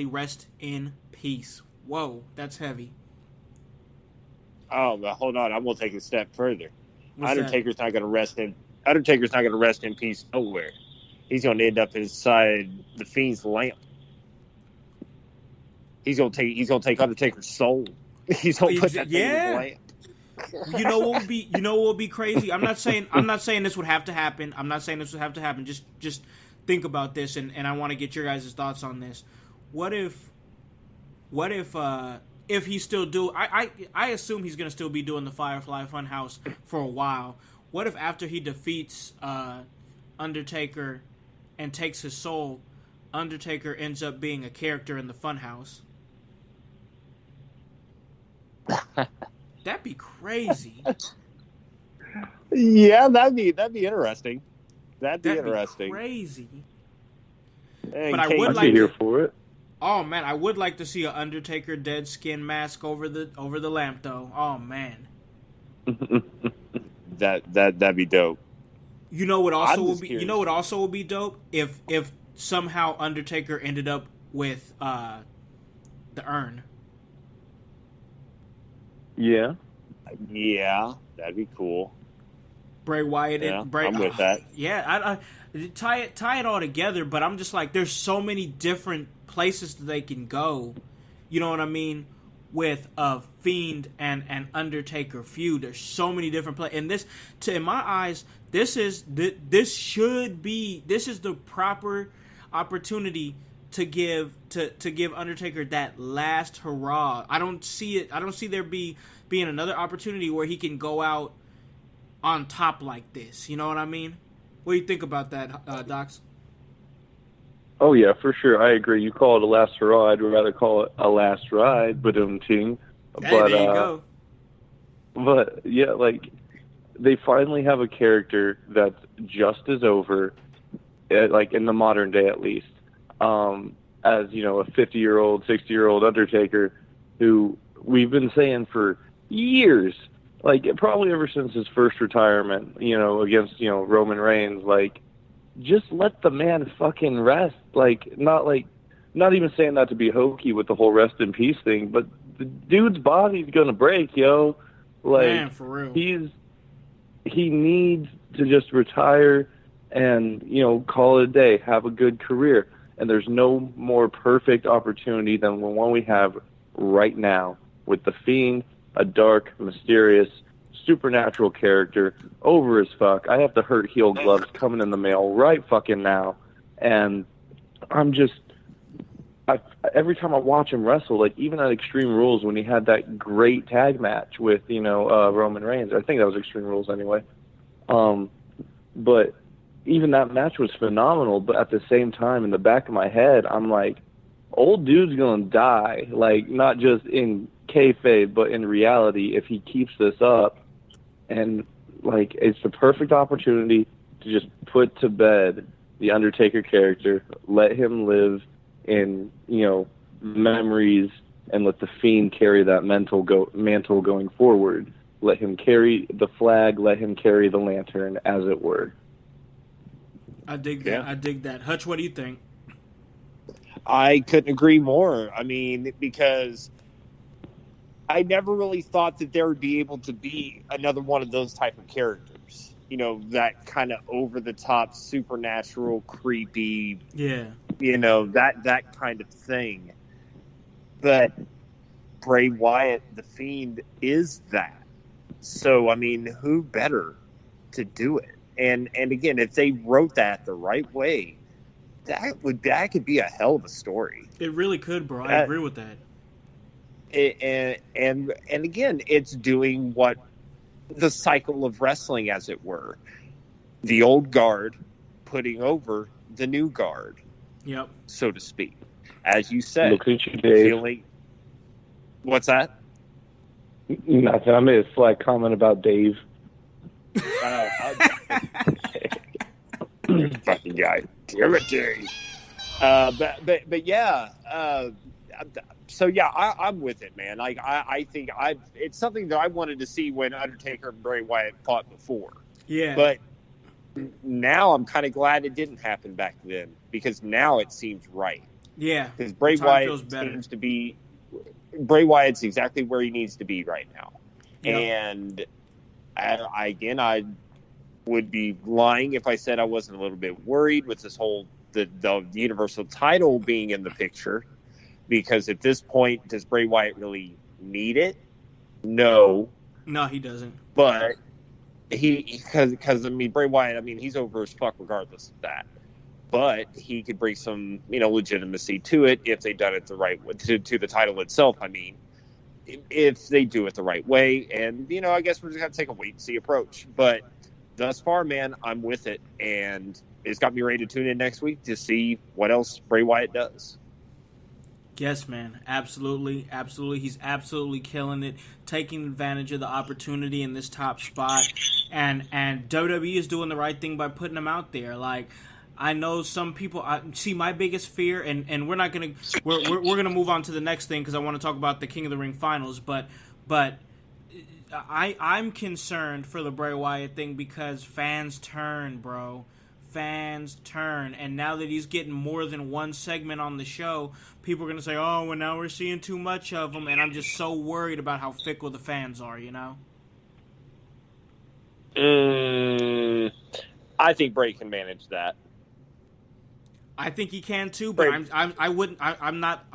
A: rest in peace. Whoa, that's heavy.
B: Oh, but hold on, I'm gonna take it a step further.
A: What's
B: Undertaker's not gonna rest in peace nowhere. He's gonna end up inside the Fiend's lamp. He's gonna take Undertaker's soul. He's gonna put that thing in his lamp.
A: You know what would be crazy? I'm not saying this would have to happen. Just think about this, and I want to get your guys' thoughts on this. What if he's still I assume he's gonna still be doing the Firefly Funhouse for a while. What if after he defeats Undertaker and takes his soul, Undertaker ends up being a character in the Funhouse? That'd be crazy.
B: Yeah, that'd be interesting. That'd be interesting.
A: Crazy.
B: Hey,
A: but I
B: Kate,
A: would like
E: here
A: to,
E: for it.
A: Oh man, I would like to see an Undertaker dead skin mask over the lamp though. Oh man.
B: That'd be dope.
A: You know what also would be you know what also would be dope? If somehow Undertaker ended up with the urn.
E: Yeah.
B: Yeah, that'd be cool.
A: Bray Wyatt
B: I'm with that.
A: Yeah, I tie it all together, but I'm just like, there's so many different places that they can go. You know what I mean? With a Fiend and Undertaker feud, there's so many different places. And this, in my eyes, this is the proper opportunity to give Undertaker that last hurrah. I don't see there being another opportunity where he can go out on top like this. You know what I mean? What do you think about that, Dox?
E: Oh, yeah, for sure. I agree. You call it a last hurrah. I'd rather call it a last ride, ting.
A: Hey, there you go.
E: But, yeah, like, they finally have a character that's just as over, like, in the modern day at least, as, you know, a 50-year-old, 60-year-old Undertaker who we've been saying for years, like, probably ever since his first retirement, you know, against, you know, Roman Reigns, like, just let the man fucking rest. Like, not even saying that to be hokey with the whole rest in peace thing, but the dude's body's gonna break, yo. Like,
A: man, for real.
E: He needs to just retire and, you know, call it a day, have a good career. And there's no more perfect opportunity than the one we have right now with The Fiend, a dark, mysterious, supernatural character, over as fuck. I have the Hurt Heel gloves coming in the mail right fucking now. And every time I watch him wrestle, like even at Extreme Rules when he had that great tag match with, you know, Roman Reigns, I think that was Extreme Rules anyway. But even that match was phenomenal, but at the same time, in the back of my head, I'm like, old dude's gonna die, like not just in kayfabe, but in reality if he keeps this up. And like, it's the perfect opportunity to just put to bed the Undertaker character, let him live in, you know, memories, and let the Fiend carry that mantle going forward. Let him carry the flag, let him carry the lantern, as it were.
A: I dig that. Yeah. I dig that. Hutch, what do you think?
B: I couldn't agree more. I mean, because I never really thought that there would be able to be another one of those type of characters. You know, that kind of over-the-top, supernatural, creepy,
A: yeah,
B: you know, that kind of thing. But Bray Wyatt, the Fiend, is that. So, I mean, who better to do it? And again, if they wrote that the right way, that could be a hell of a story.
A: It really could, bro. I agree with that.
B: And again, it's doing what the cycle of wrestling, as it were, the old guard putting over the new guard,
A: yep,
B: so to speak. As you said,
E: look at you, Dave.
B: What's that?
E: Nothing. I made a slight comment about Dave.
B: Fucking guy, damn it, Dave. But yeah. So yeah, I'm with it, man. Like I think it's something that I wanted to see when Undertaker and Bray Wyatt fought before.
A: Yeah.
B: But now I'm kind of glad it didn't happen back then, because now it seems right.
A: Yeah.
B: Because Bray Wyatt seems to be. Bray Wyatt's exactly where he needs to be right now. Yep. And I would be lying if I said I wasn't a little bit worried with this whole the Universal title being in the picture. Because at this point, does Bray Wyatt really need it? No.
A: No, he doesn't.
B: But because I mean, Bray Wyatt, I mean, he's over as fuck regardless of that. But he could bring some, you know, legitimacy to it if they done it the right way, to the title itself. I mean, if they do it the right way, and you know, I guess we're just gonna take a wait and see approach. But thus far, man, I'm with it, and it's got me ready to tune in next week to see what else Bray Wyatt does.
A: Yes, man. Absolutely. Absolutely. He's absolutely killing it, taking advantage of the opportunity in this top spot. And WWE is doing the right thing by putting him out there. Like, I know some people see my biggest fear, and we're not going to we're going to move on to the next thing because I want to talk about the King of the Ring finals, but I'm concerned for the Bray Wyatt thing because fans turn, bro. Fans turn, and now that he's getting more than one segment on the show, people are going to say, oh, well, now we're seeing too much of him, and I'm just so worried about how fickle the fans are, you know?
B: I think Bray can manage that.
A: I think he can too, but I'm not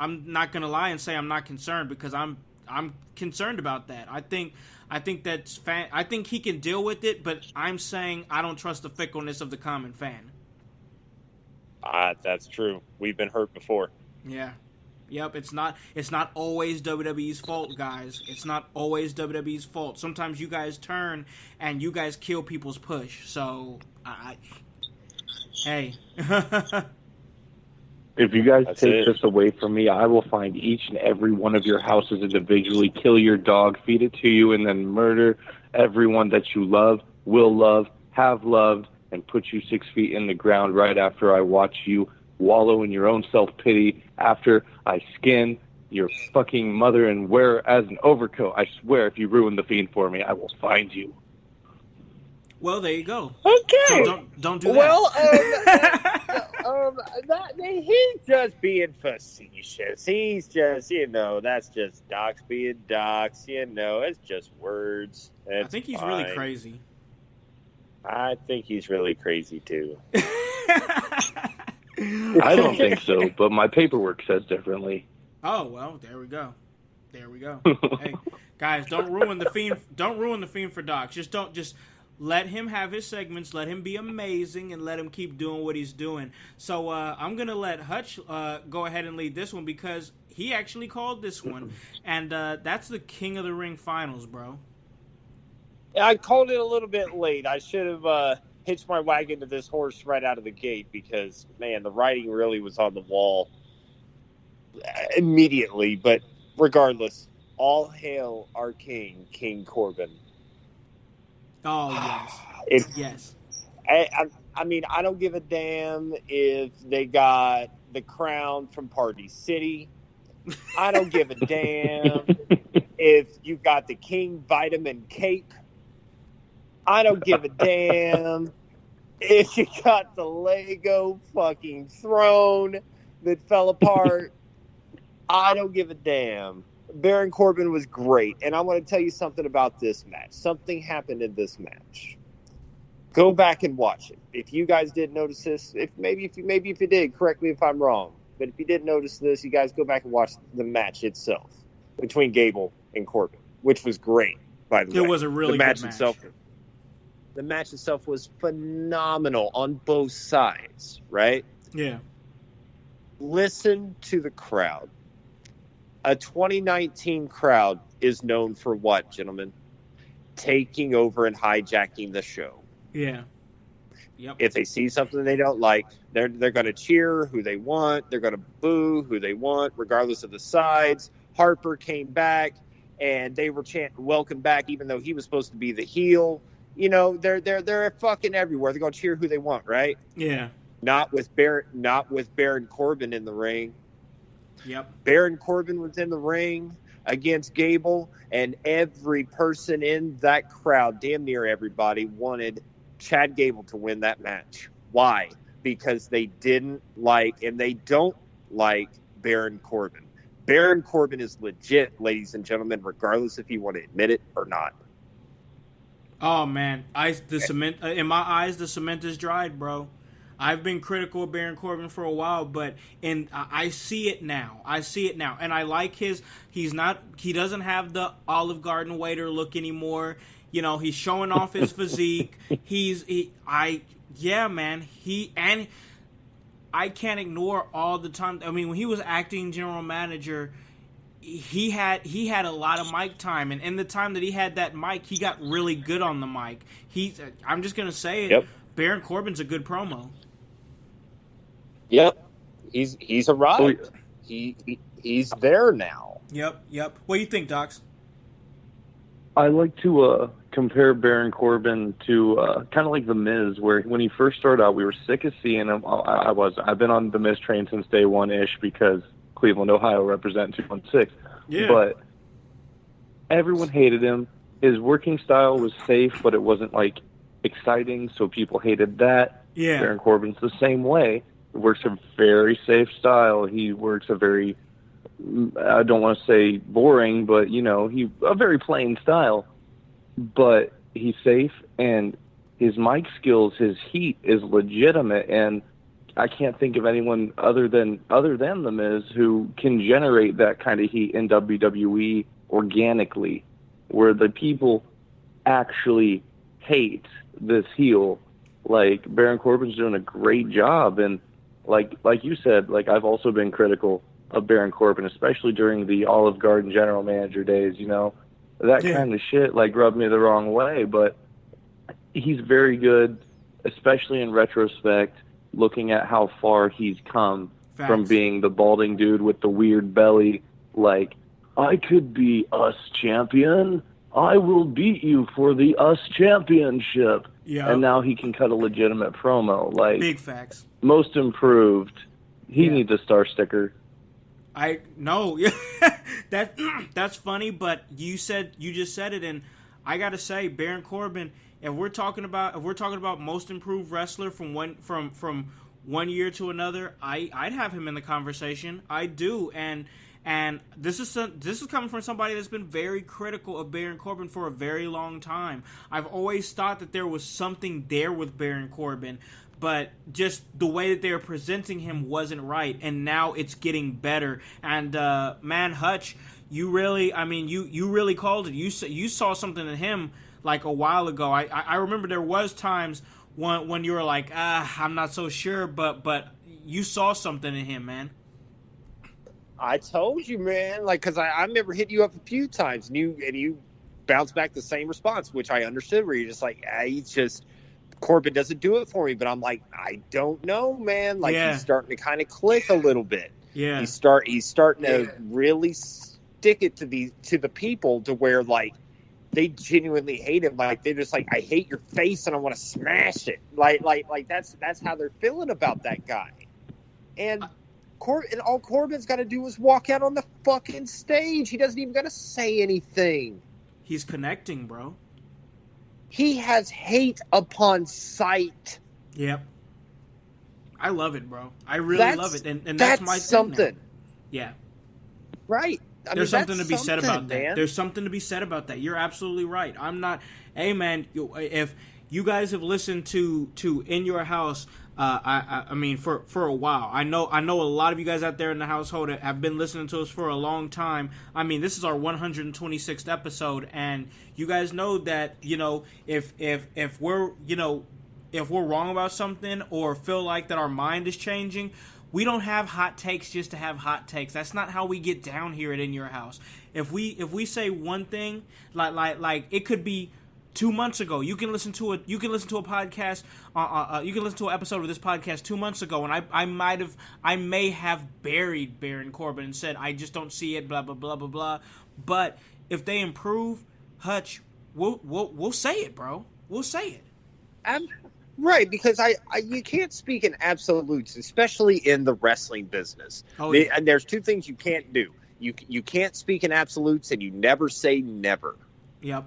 A: going to lie and say I'm not concerned because I'm concerned about that. I think he can deal with it, but I'm saying I don't trust the fickleness of the common fan.
B: That's true. We've been hurt before.
A: Yeah. Yep, it's not always WWE's fault, guys. It's not always WWE's fault. Sometimes you guys turn and you guys kill people's push. So, hey.
E: If you guys take this away from me, I will find each and every one of your houses individually, kill your dog, feed it to you, and then murder everyone that you love, will love, have loved, and put you 6 feet in the ground right after I watch you wallow in your own self-pity after I skin your fucking mother and wear as an overcoat. I swear, if you ruin the Fiend for me, I will find you.
A: Well, there you go.
B: Okay.
A: So don't do that.
B: Well, he's just being facetious. He's just, that's just Dox being Dox. It's just words.
A: I think he's really crazy.
B: I think he's really crazy, too.
E: I don't think so, but my paperwork says differently.
A: Oh, well, there we go. Hey, guys, don't ruin the Fiend. Don't ruin the Fiend for Dox. Just let him have his segments. Let him be amazing, and let him keep doing what he's doing. So I'm gonna let Hutch go ahead and lead this one because he actually called this one, and that's the King of the Ring finals, bro.
B: I called it a little bit late. I should have hitched my wagon to this horse right out of the gate because, man, the writing really was on the wall immediately. But regardless, all hail our king, King Corbin.
A: Oh, yes.
B: Yes. I mean, I don't give a damn if they got the crown from Party City. I don't give a damn if you got the King Vitamin Cape. I don't give a damn if you got the Lego fucking throne that fell apart. I don't give a damn. Baron Corbin was great, and I want to tell you something about this match. Something happened in this match. Go back and watch it. If you guys didn't notice this, if you did, correct me if I'm wrong. But if you didn't notice this, you guys go back and watch the match itself between Gable and Corbin, which was great. By the way,
A: it was a really good match.
B: The match itself was phenomenal on both sides, right?
A: Yeah.
B: Listen to the crowd. A 2019 crowd is known for what, gentlemen? Taking over and hijacking the show.
A: Yeah. Yep.
B: If they see something they don't like, they're going to cheer who they want. They're going to boo who they want, regardless of the sides. Harper came back, and they were chanting "Welcome back," even though he was supposed to be the heel. They're fucking everywhere. They're going to cheer who they want, right?
A: Yeah.
B: Not with Baron Corbin in the ring.
A: Yep.
B: Baron Corbin was in the ring against Gable, and every person in that crowd, damn near everybody, wanted Chad Gable to win that match. Why? Because they didn't like, and they don't like, Baron Corbin. Baron Corbin is legit, ladies and gentlemen, regardless if you want to admit it or not.
A: Oh, man. In my eyes, the cement is dried, bro. I've been critical of Baron Corbin for a while, but I see it now. And I like he doesn't have the Olive Garden waiter look anymore. He's showing off his physique. I can't ignore all the time. I mean, when he was acting general manager, he had a lot of mic time, and in the time that he had that mic, he got really good on the mic. I'm just gonna say it.
B: Yep.
A: Baron Corbin's a good promo.
B: Yep. He's arrived. He's there now.
A: Yep. What do you think, Dox?
E: I like to compare Baron Corbin to kind of like The Miz, where when he first started out, we were sick of seeing him. I've been on the Miz train since day one-ish because Cleveland, Ohio represent 216.
A: Yeah.
E: But everyone hated him. His working style was safe, but it wasn't like exciting, so people hated that.
A: Yeah.
E: Baron Corbin's the same way. He works a very safe style. He works a very, I don't want to say boring, but a very plain style. But he's safe, and his mic skills, his heat is legitimate, and I can't think of anyone other than The Miz who can generate that kind of heat in WWE organically, where the people actually hate this heel. Like, Baron Corbin's doing a great job, and like you said, like, I've also been critical of Baron Corbin, especially during the Olive Garden general manager days, that kind of shit, like, rubbed me the wrong way, but he's very good, especially in retrospect, looking at how far he's come.
A: Facts.
E: From being the balding dude with the weird belly, like, I could be US champion. I will beat you for the US championship.
A: Yeah.
E: And now he can cut a legitimate promo. Like,
A: Big facts.
E: Most improved. He needs a star sticker.
A: I know. That's funny, but you just said it, and I gotta say, Baron Corbin. If we're talking about most improved wrestler from one year to another, I'd have him in the conversation. I do, and this is coming from somebody that's been very critical of Baron Corbin for a very long time. I've always thought that there was something there with Baron Corbin, but just the way that they were presenting him wasn't right, and now it's getting better. And man, Hutch, you really called it. You saw something in him like a while ago. I remember there was times when you were like, I'm not so sure, but you saw something in him, man.
B: I told you, man. Like, because I remember hitting you up a few times, and you bounced back the same response, which I understood. Where you're just like, he's just Corbin doesn't do it for me. But I'm like, I don't know, man. Like, he's starting to kind of click a little bit.
A: Yeah,
B: he's starting to really stick it to the people to where, like, they genuinely hate him. Like, they're just like, I hate your face and I want to smash it. Like that's how they're feeling about that guy. And all Corbin's got to do is walk out on the fucking stage. He doesn't even got to say anything.
A: He's connecting, bro.
B: He has hate upon sight.
A: Yep. I love it, bro. I really love it. And that's my
B: something.
A: Thing now. Yeah.
B: Right.
A: There's something to be said about that. Man. There's something to be said about that. You're absolutely right. I'm not. Hey, man, if you guys have listened to In Your House, I mean, for a while, I know a lot of you guys out there in the household have been listening to us for a long time. I mean, this is our 126th episode, and you guys know that, if we're wrong about something or feel like that our mind is changing, we don't have hot takes just to have hot takes. That's not how we get down here at In Your House. If we say one thing, like it could be 2 months ago. You can listen to a podcast. You can listen to an episode of this podcast 2 months ago, and I may have buried Baron Corbin and said I just don't see it. Blah blah blah blah blah. But if they improve, Hutch, we'll say it, bro. We'll say it.
B: Right, because you can't speak in absolutes, especially in the wrestling business. And there's two things you can't do. You can't speak in absolutes, and you never say never.
A: Yep.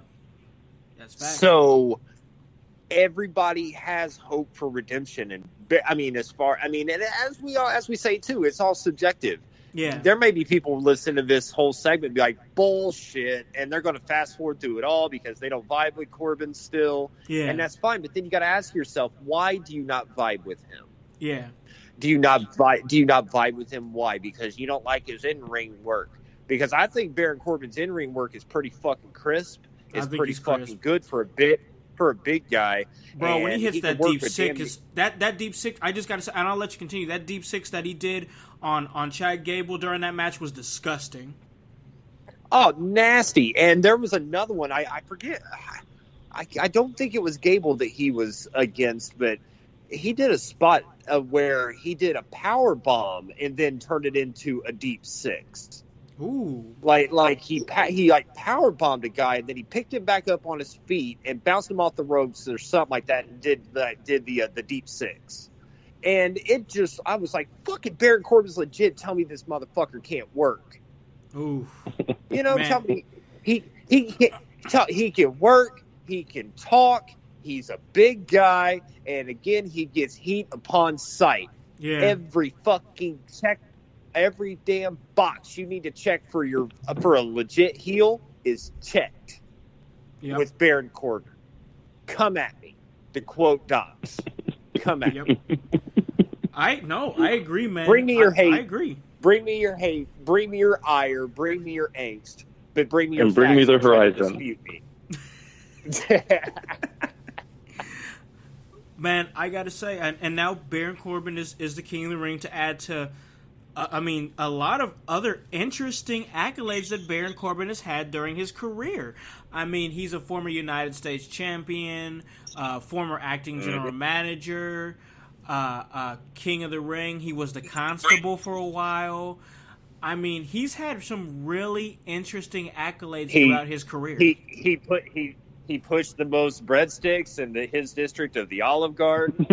A: That's fact.
B: So everybody has hope for redemption, and as we say too, it's all subjective.
A: Yeah.
B: There may be people listening to this whole segment and be like, bullshit, and they're going to fast forward through it all because they don't vibe with Corbin still.
A: Yeah.
B: And that's fine, but then you got to ask yourself, why do you not vibe with him?
A: Yeah.
B: Do you not vibe with him? Why? Because you don't like his in-ring work. Because I think Baron Corbin's in-ring work is pretty fucking crisp. It's pretty fucking good for a big guy.
A: Bro, when he hits that deep six, that deep six, I just got to say, and I'll let you continue, that deep six that he did on Chad Gable during that match was disgusting.
B: Oh, nasty. And there was another one. I forget. I don't think it was Gable that he was against, but he did a spot where he did a power bomb and then turned it into a deep six.
A: Ooh.
B: Like he power bombed a guy, and then he picked him back up on his feet and bounced him off the ropes or something like that, and did the deep six. And it just, I was like, fucking Baron Corbin's legit. Tell me this motherfucker can't work.
A: Ooh.
B: You know,
A: Man.
B: tell me he can work. He can talk. He's a big guy, and again, he gets heat upon sight.
A: Yeah.
B: Every fucking check, every damn box you need to check for a legit heel is checked.
A: Yep.
B: With Baron Corbin. Come at me. To quote Dox. Come at me.
A: I agree, man.
B: Bring me your hate.
A: I agree.
B: Bring me your hate. Bring me your ire. Bring me your angst. But bring me your
E: And bring me the
B: facts and try to
E: horizon.
B: dispute me.
A: Man, I gotta say, and now Baron Corbin is the king of the ring, to add to, a lot of other interesting accolades that Baron Corbin has had during his career. I mean, he's a former United States champion, former acting general manager, king of the ring. He was the constable for a while. I mean, he's had some really interesting accolades throughout his career.
B: He pushed the most breadsticks in his district of the Olive Garden.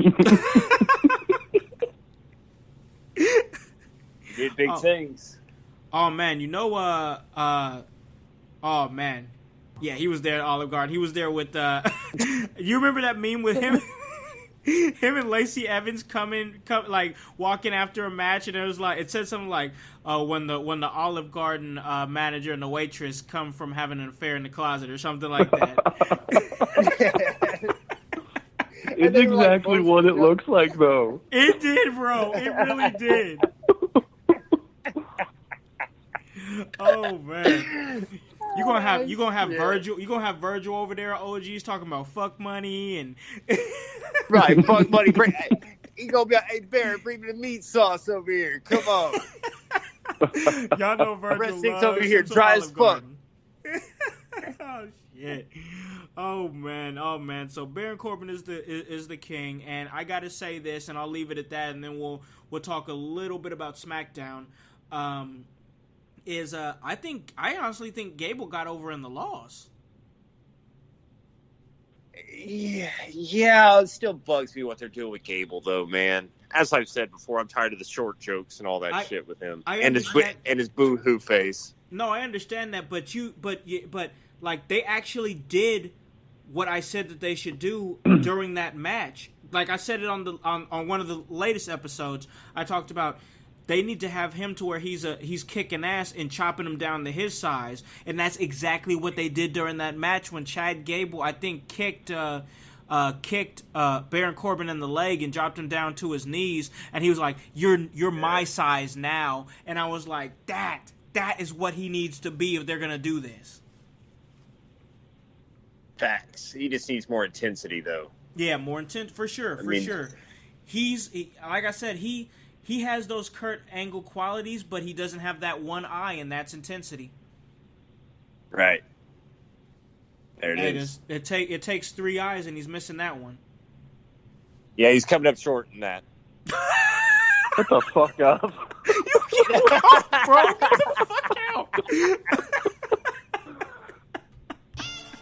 B: He did big things.
A: Oh man, oh man. Yeah, he was there at Olive Garden. He was there with you remember that meme with him? Him and Lacey Evans like walking after a match, and it said something like, when the Olive Garden manager and the waitress come from having an affair in the closet or something like that.
E: It's exactly what it looks like, though.
A: It did, bro. It really did. Oh man. You're gonna have Virgil over there at OG's talking about fuck money and
B: right, fuck money. He gonna be like, hey Baron, bring me the meat sauce over here. Come on.
A: Y'all know Virgil loves
B: over here, dry as fuck.
A: Oh shit. Oh man. So Baron Corbin is the king, and I gotta say this, and I'll leave it at that, and then we'll talk a little bit about SmackDown. I honestly think Gable got over in the loss.
B: Yeah, it still bugs me what they're doing with Gable, though, man. As I've said before, I'm tired of the short jokes and all that shit with him, and his boo-hoo face.
A: No, I understand that, but like they actually did what I said that they should do during that match. Like I said it on one of the latest episodes, I talked about. They need to have him to where he's kicking ass and chopping him down to his size, and that's exactly what they did during that match when Chad Gable, I think, kicked Baron Corbin in the leg and dropped him down to his knees, and he was like, "You're my size now," and I was like, that is what he needs to be if they're gonna do this.
B: Facts. He just needs more intensity, though.
A: Yeah, more intense for sure. Sure. Like I said, he has those Kurt Angle qualities, but he doesn't have that one eye, and that's intensity.
B: Right. There it is.
A: It takes three eyes, and he's missing that one.
B: Yeah, he's coming up short in that.
E: What the fuck up?
A: You get off, bro. Get the fuck out.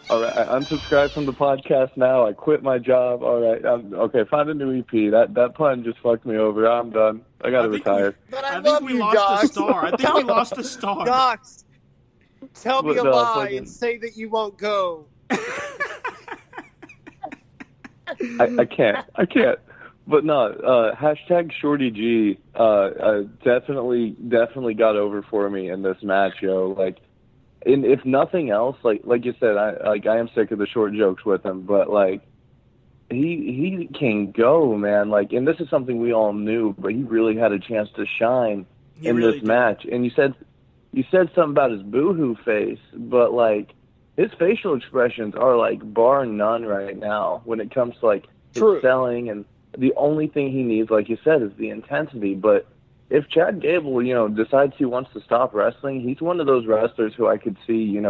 E: All right, I unsubscribed from the podcast now. I quit my job. All right, okay. Find a new EP. That pun just fucked me over. I'm done. I gotta retire.
B: I think we lost
A: a star. I think we lost a star.
B: Dox, tell me a lie
E: fucking...
B: and say that you won't go.
E: I can't. But no, hashtag Shorty G definitely got over for me in this match, yo. Like, and if nothing else, like you said, I am sick of the short jokes with him, but like he can go, man. Like, and this is something we all knew, but he really had a chance to shine in this match. And you said something about his boohoo face, but like his facial expressions are like bar none right now when it comes to like his selling, and the only thing he needs, like you said, is the intensity. But if Chad Gable, decides he wants to stop wrestling, he's one of those wrestlers who I could see,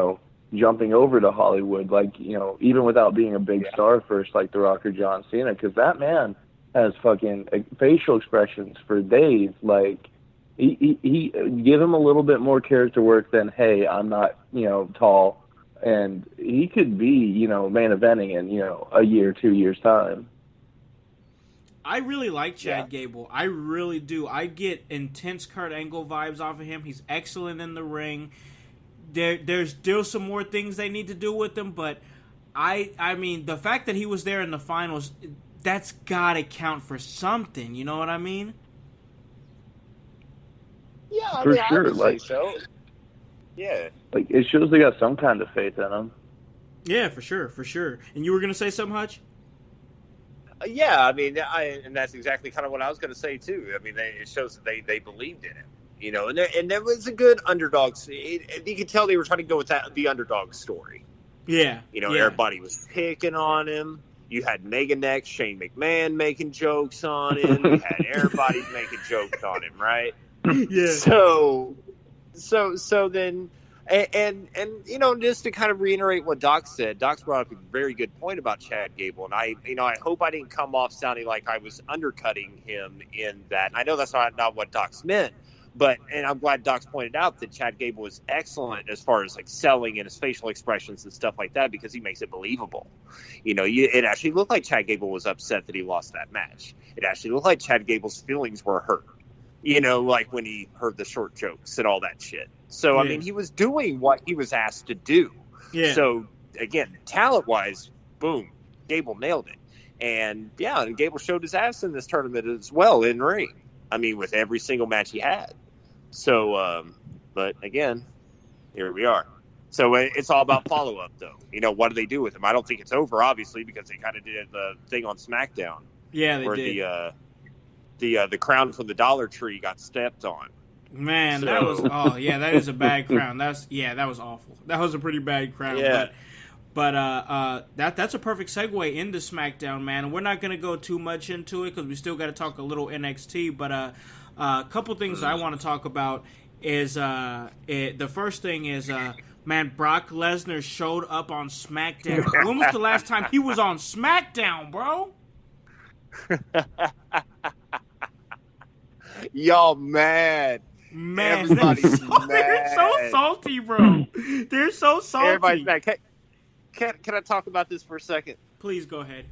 E: jumping over to Hollywood, like, even without being a big star first, like The Rock or John Cena, because that man has fucking facial expressions for days. Like, he give him a little bit more character work than, hey, I'm not, tall, and he could be, main eventing in, a year, 2 years' time.
A: I really like Chad Gable. I really do. I get intense Kurt Angle vibes off of him. He's excellent in the ring. There's still some more things they need to do with him, but I mean, the fact that he was there in the finals, that's got to count for something. You know what I mean?
B: Yeah,
E: For
B: I
E: sure.
B: would
E: Like,
B: say so. Yeah.
E: Like, it shows they got some kind of faith in him.
A: Yeah, for sure. And you were going to say something, Hutch?
B: Yeah, I mean, and that's exactly kind of what I was going to say, too. I mean, it shows that they believed in him. And there was a good underdog. You could tell they were trying to go with the underdog story.
A: Yeah.
B: Everybody was picking on him. You had Mega Next, Shane McMahon making jokes on him. You had everybody making jokes on him, right?
A: Yeah.
B: So then, and just to kind of reiterate what Doc said, Doc's brought up a very good point about Chad Gable, and I hope I didn't come off sounding like I was undercutting him in that. And I know that's not what Doc's meant. And I'm glad Doc's pointed out that Chad Gable was excellent as far as like selling and his facial expressions and stuff like that, because he makes it believable. It actually looked like Chad Gable was upset that he lost that match. It actually looked like Chad Gable's feelings were hurt. Like when he heard the short jokes and all that shit. So, I mean, he was doing what he was asked to do.
A: Yeah.
B: So, again, talent-wise, boom, Gable nailed it. And Gable showed his ass in this tournament as well in ring. I mean, with every single match he had. So, but again, here we are. So it's all about follow-up, though. What do they do with him? I don't think it's over, obviously, because they kind of did the thing on Smackdown.
A: Yeah, they
B: where
A: did.
B: The crown from the Dollar Tree got stepped on.
A: Man, that is a bad crown. That was awful. That was a pretty bad crown.
B: Yeah.
A: But that's a perfect segue into SmackDown, man. And we're not going to go too much into it because we still got to talk a little NXT. But a couple things I want to talk about is the first thing is, man, Brock Lesnar showed up on SmackDown. When was the last time he was on SmackDown, bro?
B: Y'all mad.
A: Man,
B: everybody's mad.
A: They're so salty, bro. They're so salty.
B: Everybody's mad. Can I talk about this for a second?
A: Please go ahead.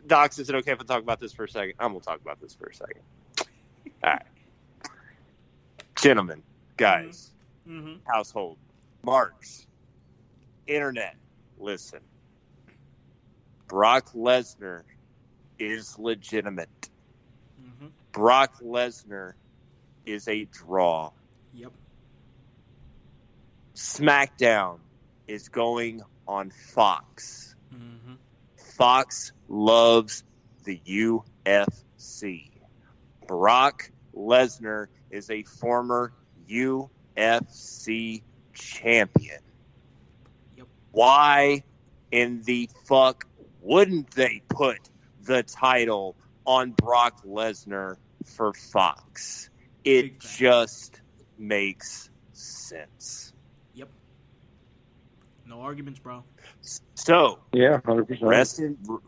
B: Docs, is it okay if I talk about this for a second? I'm going to talk about this for a second. All right. Gentlemen, guys, household, marks, internet, listen. Brock Lesnar is legitimate. Brock Lesnar is a draw.
A: Yep.
B: SmackDown is going on Fox. Fox loves the UFC. Brock Lesnar is a former UFC champion.
A: Yep.
B: Why in the fuck wouldn't they put the title on Brock Lesnar for Fox? It just makes sense.
A: Yep. No arguments, bro.
B: So,
E: 100%.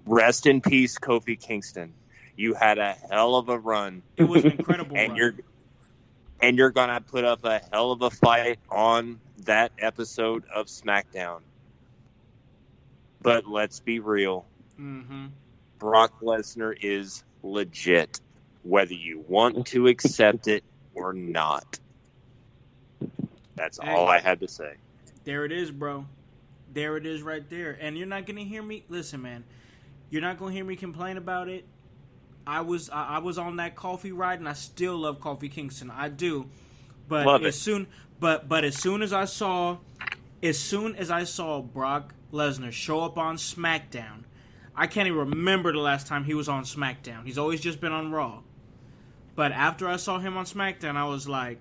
B: Rest in peace, Kofi Kingston. You had a hell of a run.
A: It was an incredible
B: and
A: run.
B: You're gonna put up a hell of a fight on that episode of SmackDown. But let's be real. Brock Lesnar is legit, whether you want to accept it or not. That's all I had to say.
A: There it is, bro. There it is right there. And you're not going to hear me. Listen, man. You're not going to hear me complain about it. I was on that Kofi ride, and I still love Kofi Kingston. I do. But
B: love
A: as soon as I saw Brock Lesnar show up on SmackDown, I can't even remember the last time he was on SmackDown. He's always just been on Raw. But after I saw him on SmackDown, I was like,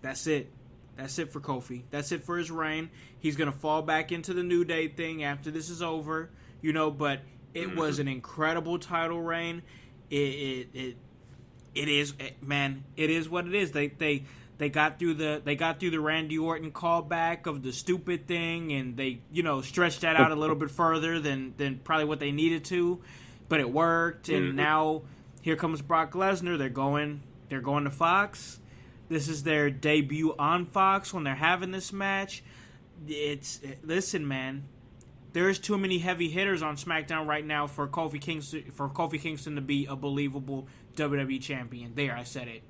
A: that's it. That's it for Kofi. That's it for his reign. He's going to fall back into the New Day thing after this is over. But it was an incredible title reign. It is, man. It is what it is. They got through the Randy Orton callback of the stupid thing, and they stretched that out a little bit further than probably what they needed to, but it worked. And now here comes Brock Lesnar. They're going to Fox. This is their debut on Fox when they're having this match. Listen, man. There's too many heavy hitters on SmackDown right now for Kofi Kingston to be a believable WWE champion. There, I said it.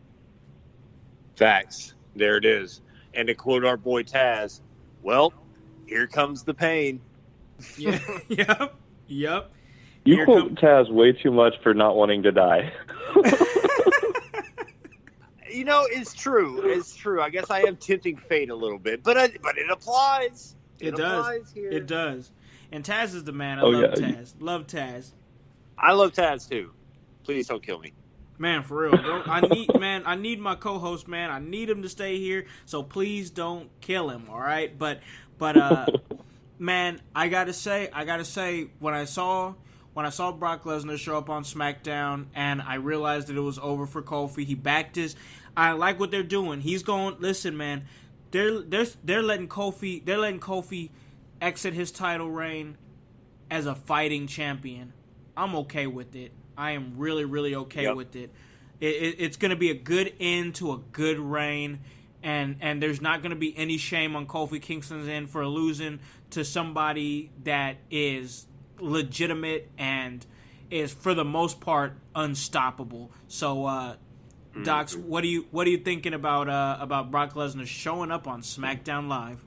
B: Facts. There it is. And to quote our boy Taz, well, here comes the pain.
A: Yeah. Yep.
E: You quote Taz way too much for not wanting to die.
B: It's true. It's true. I guess I am tempting fate a little bit, but it applies.
A: It does.
B: Applies here.
A: It does. And Taz is the man. I love Taz. Love Taz.
B: I love Taz too. Please don't kill me.
A: Man, for real. I need my co-host, man. I need him to stay here. So please don't kill him, all right? But man, I gotta say, when I saw Brock Lesnar show up on SmackDown and I realized that it was over for Kofi, he backed his. I like what they're doing. He's going. Listen, man. They're letting Kofi exit his title reign as a fighting champion. I'm okay with it. I am really, really okay with it. It's going to be a good end to a good reign, and there's not going to be any shame on Kofi Kingston's end for losing to somebody that is legitimate and is, for the most part, unstoppable. So, Dox, what are you thinking about Brock Lesnar showing up on SmackDown Live?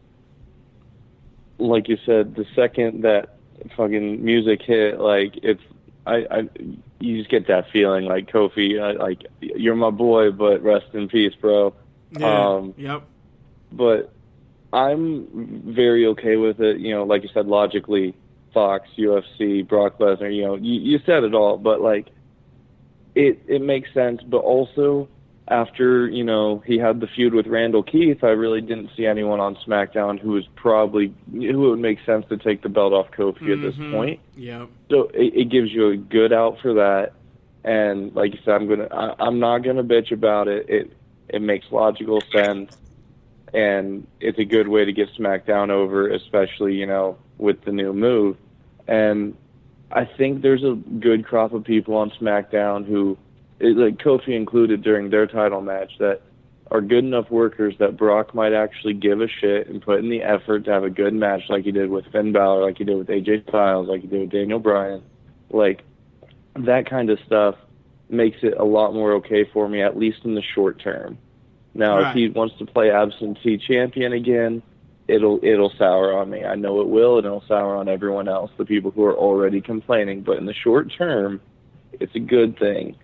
E: Like you said, the second that fucking music hit, like you just get that feeling, like Kofi, like you're my boy, but rest in peace, bro.
A: Yeah. Yep.
E: But I'm very okay with it. Like you said, logically, Fox, UFC, Brock Lesnar. You said it all, but like it makes sense. But also, after he had the feud with Randall Keith, I really didn't see anyone on SmackDown who would make sense to take the belt off Kofi at this point.
A: Yeah.
E: So it gives you a good out for that, and like you said, I'm not gonna bitch about it. It makes logical sense, and it's a good way to get SmackDown over, especially with the new move. And I think there's a good crop of people on SmackDown who, like Kofi included during their title match, that are good enough workers that Brock might actually give a shit and put in the effort to have a good match, like he did with Finn Balor, like he did with AJ Styles, like he did with Daniel Bryan. Like, that kind of stuff makes it a lot more okay for me, at least in the short term. Now, if he wants to play absentee champion again, it'll sour on me. I know it will, and it'll sour on everyone else, the people who are already complaining. But in the short term, it's a good thing.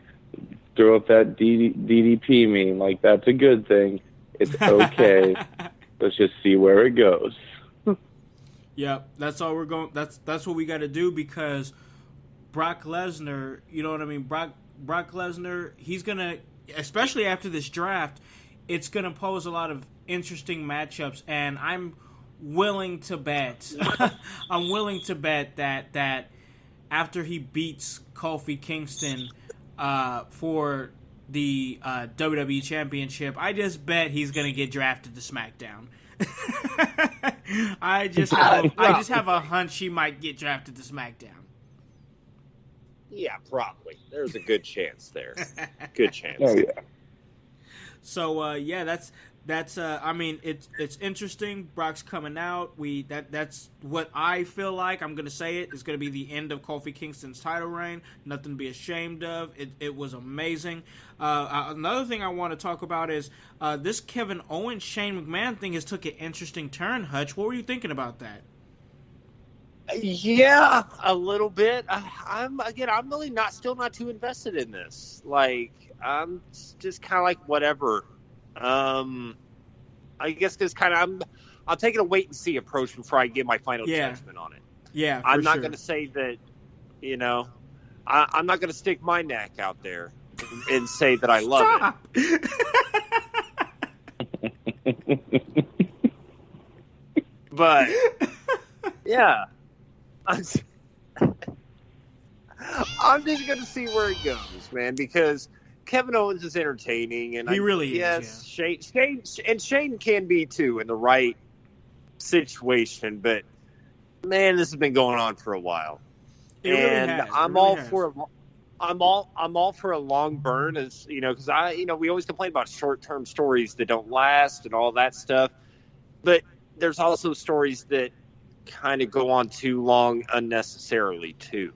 E: Throw up that DDP meme, like that's a good thing. It's okay. Let's just see where it goes.
A: Yeah, that's all we're going. That's what we got to do, because Brock Lesnar, you know what I mean? Brock Lesnar, he's gonna, especially after this draft, it's gonna pose a lot of interesting matchups, and I'm willing to bet, that after he beats Kofi Kingston for the WWE Championship, I just bet he's gonna get drafted to SmackDown. I just have a hunch he might get drafted to SmackDown.
B: Yeah, probably. There's a good chance there. Good chance.
E: Oh yeah.
A: So that's I mean, it's interesting. Brock's coming out. That's what I feel like. I'm gonna say it. It's gonna be the end of Kofi Kingston's title reign. Nothing to be ashamed of. It was amazing. Another thing I want to talk about is this Kevin Owens Shane McMahon thing has took an interesting turn. Hutch, what were you thinking about that?
B: Yeah, a little bit. I'm really still not too invested in this. Like, I'm just kind of like whatever. I guess because I'm taking a wait and see approach before I give my final judgment on it.
A: Yeah,
B: I'm not going to say that. I'm not going to stick my neck out there and say that I love it. But yeah. I'm just going to see where it goes, man, because Kevin Owens is entertaining, and
A: he really is.
B: Yes, Shane can be too in the right situation, but man, this has been going on for a while.
A: It really has.
B: I'm all for a long burn, as you know, because we always complain about short-term stories that don't last and all that stuff, but there's also stories that kind of go on too long unnecessarily too.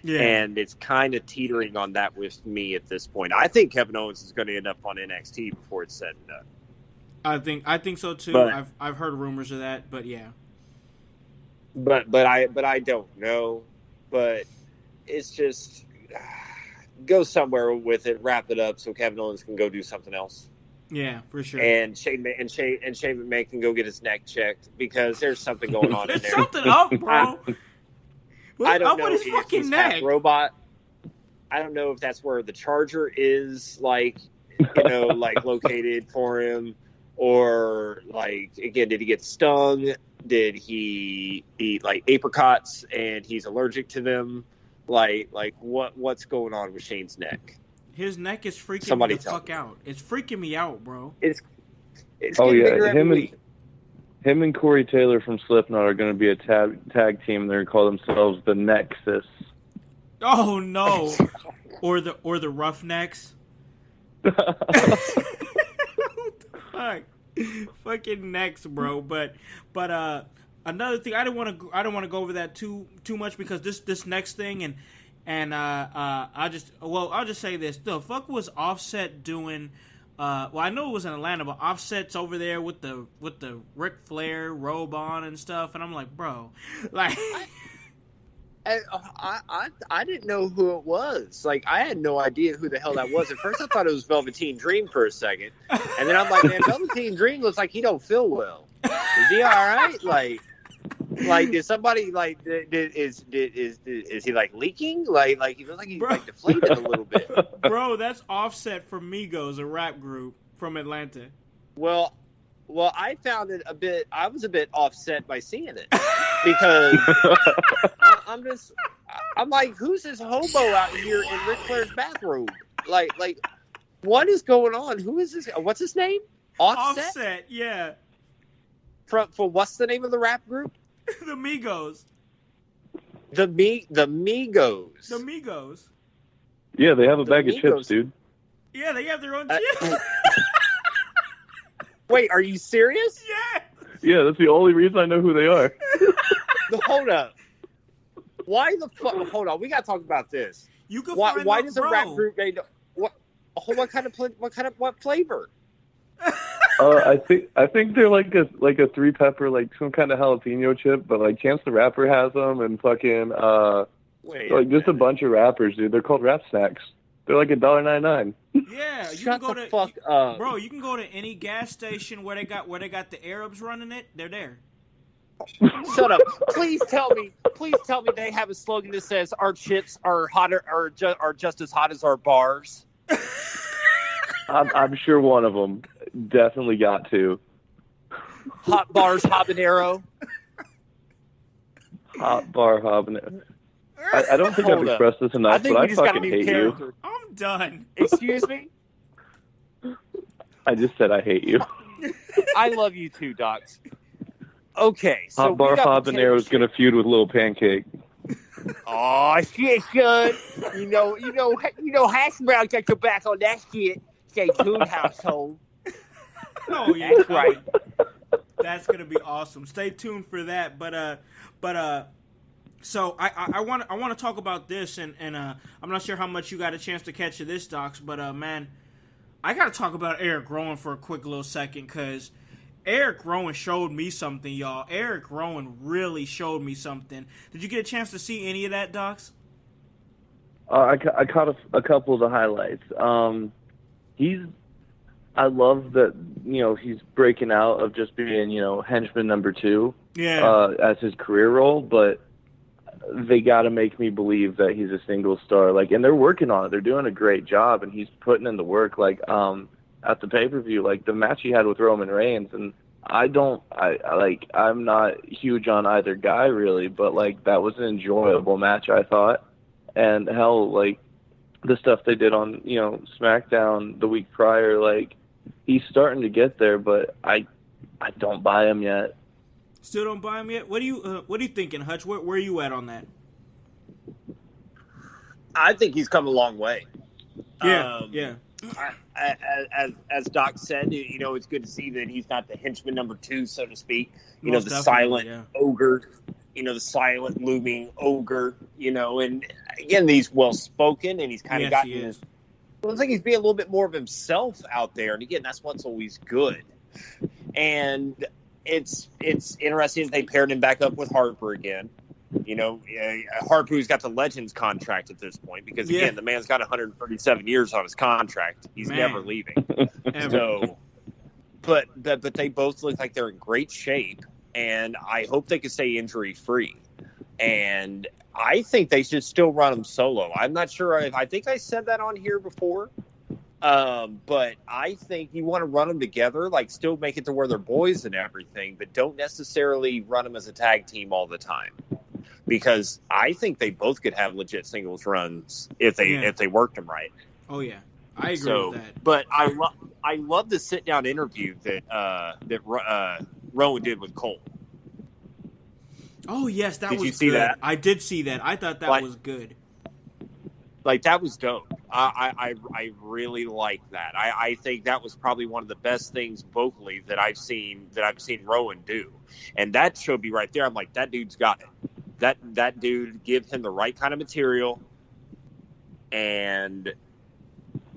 B: Yeah. And it's kind of teetering on that with me at this point. I think Kevin Owens is going to end up on NXT before it's said and done.
A: I think so too. But, I've heard rumors of that, but yeah.
B: But I don't know. But it's just go somewhere with it, wrap it up, so Kevin Owens can go do something else.
A: Yeah, for sure.
B: And Shane McMahon can go get his neck checked because there's something going on in there.
A: There's something up, bro.
B: I don't know
A: if he's fucking neck.
B: Robot. I don't know if that's where the charger is, like located for him, or again, did he get stung? Did he eat apricots and he's allergic to them? What's going on with Shane's neck?
A: His neck is freaking me the fuck out. It's freaking me out, bro.
B: It's
E: Him and Corey Taylor from Slipknot are going to be a tag team. They're going to call themselves the Nexus.
A: Oh no! or the Roughnecks. What the fuck? Fucking necks, bro. But another thing, I don't want to go over that too much because this next thing and I'll just say this: the fuck was Offset doing? I know it was in Atlanta, but Offset's over there with the Ric Flair robe on and stuff, and I'm like, bro,
B: I didn't know who it was. I had no idea who the hell that was. At first, I thought it was Velveteen Dream for a second, and then I'm like, man, Velveteen Dream looks like he don't feel well. Is he all right? Did somebody is he leaking? He looks like he's deflated a little bit.
A: Bro, that's Offset from Migos, a rap group from Atlanta.
B: Well, I found it I was a bit offset by seeing it because I'm like, who's this hobo out here in Ric Flair's bathrobe? What is going on? Who is this? What's his name?
A: Offset, yeah.
B: For what's the name of the rap group?
A: The Migos.
B: The Migos.
A: The Migos.
E: Yeah, they have a bag of chips, dude.
A: Yeah, they have their own chips.
B: Wait, are you serious?
A: Yeah.
E: Yeah, that's the only reason I know who they are.
B: Hold up. Why the fuck? Hold on, we gotta talk about this.
A: You can
B: why does a rap group what flavor?
E: I think they're like a 3-pepper, some kind of jalapeno chip, but Chance the Rapper has them, and fucking just a bunch of rappers, dude. They're called Rap Snacks. They're $1.99.
A: Yeah, you
B: Shut
A: can go
B: the fuck up,
A: bro. You can go to any gas station where they got the Arabs running it. They're there.
B: Shut up! Please tell me they have a slogan that says "Our chips are hotter, are just as hot as our bars."
E: I'm sure one of them definitely got to.
B: Hot bars habanero.
E: Hot bar habanero. I don't think I've expressed this enough, but I fucking hate you.
A: I'm done.
B: Excuse me?
E: I just said I hate you.
B: I love you too, Dox. Okay, so
E: Hot bar habanero is gonna feud with Lil Pancake.
B: Oh shit, son! You know, Hash Brown got your back on that shit. Stay tuned, household.
A: Oh yeah, that's right. That's gonna be awesome. Stay tuned for that. So I want to talk about this, and I'm not sure how much you got a chance to catch of this, Dox, but man, I got to talk about Eric Rowan for a quick little second, because Eric Rowan showed me something, y'all. Eric Rowan really showed me something. Did you get a chance to see any of that, Dox?
E: I caught a couple of the highlights. I love that, he's breaking out of just being, henchman number 2 as his career role, but they got to make me believe that he's a single star. And they're working on it. They're doing a great job, and he's putting in the work. At the pay-per-view, the match he had with Roman Reigns, and I'm not huge on either guy really, but that was an enjoyable match, I thought. And hell, the stuff they did on, SmackDown the week prior, like, he's starting to get there, but I don't buy him yet.
A: Still don't buy him yet? What are you thinking, Hutch? Where are you at on that?
B: I think he's come a long way.
A: Yeah.
B: As Doc said, it's good to see that he's not the henchman number 2, so to speak.
A: Most
B: The
A: definitely,
B: silent ogre, the silent looming ogre, and again, he's well spoken and he's kind of gotten his. It looks like he's being a little bit more of himself out there, and again, that's what's always good. And it's interesting that they paired him back up with Harper again. Harper, who's got the Legends contract at this point, because again, the man's got 137 years on his contract. He's never leaving. So, but they both look like they're in great shape, and I hope they can stay injury free. And I think they should still run them solo. I'm not sure if I think I said that on here before. But I think you want to run them together, like still make it to where they're boys and everything, but don't necessarily run them as a tag team all the time. Because I think they both could have legit singles runs if they worked them right.
A: Oh yeah, I agree with that.
B: But I love the sit down interview that Rowan did with Cole.
A: Oh yes, that was good.
B: Did you see that?
A: I did see that. I thought that was good.
B: Like, that was dope. I really like that. I think that was probably one of the best things vocally that I've seen Rowan do. And that showed me right there. I'm like, that dude's got it. That dude, give him the right kind of material, and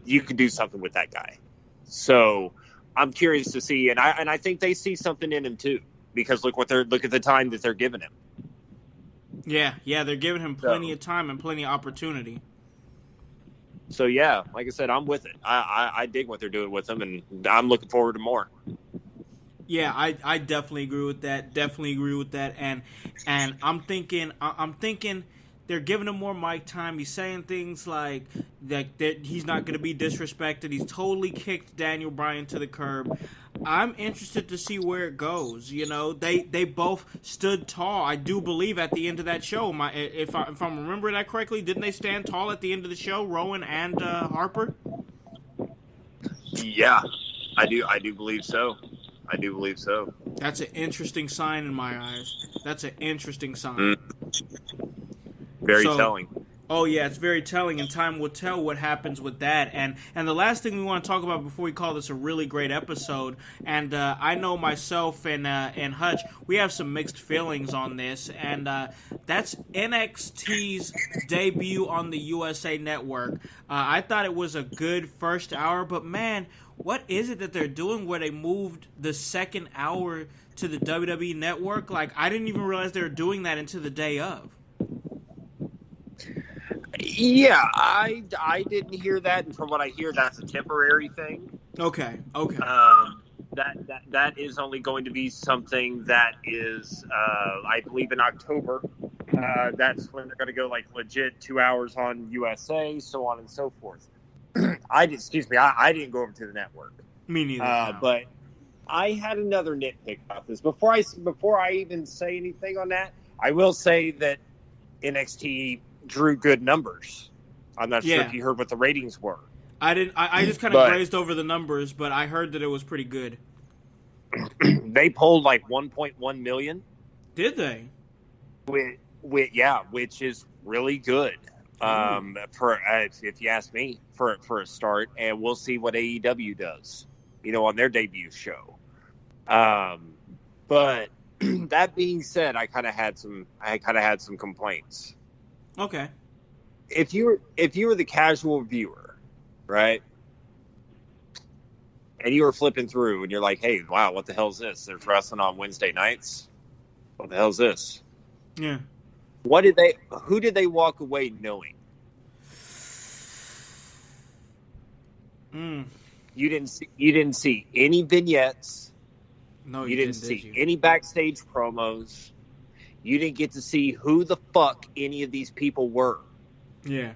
B: you could do something with that guy. So I'm curious to see, and I think they see something in him too, because look at the time that they're giving him.
A: Yeah, they're giving him plenty of time and plenty of opportunity.
B: So yeah, like I said, I'm with it. I dig what they're doing with him, and I'm looking forward to more.
A: Yeah, I definitely agree with that. And I'm thinking they're giving him more mic time. He's saying things like that he's not going to be disrespected. He's totally kicked Daniel Bryan to the curb. I'm interested to see where it goes. They both stood tall. I do believe at the end of that show. If I'm remembering that correctly, didn't they stand tall at the end of the show, Rowan and Harper?
B: Yeah, I do believe so.
A: That's an interesting sign in my eyes. That's an interesting sign.
B: Very telling.
A: Oh, yeah, it's very telling, and time will tell what happens with that. And the last thing we want to talk about before we call this a really great episode, and I know myself and Hutch, we have some mixed feelings on this, and that's NXT's debut on the USA Network. I thought it was a good first hour, but man, what is it that they're doing where they moved the second hour to the WWE Network? Like, I didn't even realize they were doing that until the day of.
B: Yeah, I didn't hear that, and from what I hear, that's a temporary thing.
A: Okay.
B: That is only going to be something that is, I believe, in October. That's when they're going to go like legit 2 hours on USA, so on and so forth. I didn't go over to the network.
A: Me neither. No.
B: But I had another nitpick about this. Before I even say anything on that, I will say that NXT drew good numbers. I'm not sure if you heard what the ratings were.
A: I didn't. I just kind of glazed over the numbers, but I heard that it was pretty good.
B: They pulled like 1.1 million.
A: Did they?
B: Which is really good. For if you ask me, for a start, and we'll see what AEW does, on their debut show. But that being said, I kind of had some complaints.
A: Okay.
B: If you were the casual viewer, right, and you were flipping through, and you're like, "Hey, wow, what the hell is this? There's wrestling on Wednesday nights. What the hell is this?"
A: Yeah.
B: Who did they walk away knowing? You didn't see any vignettes.
A: No,
B: you didn't see any backstage promos. You didn't get to see who the fuck any of these people were.
A: Yeah.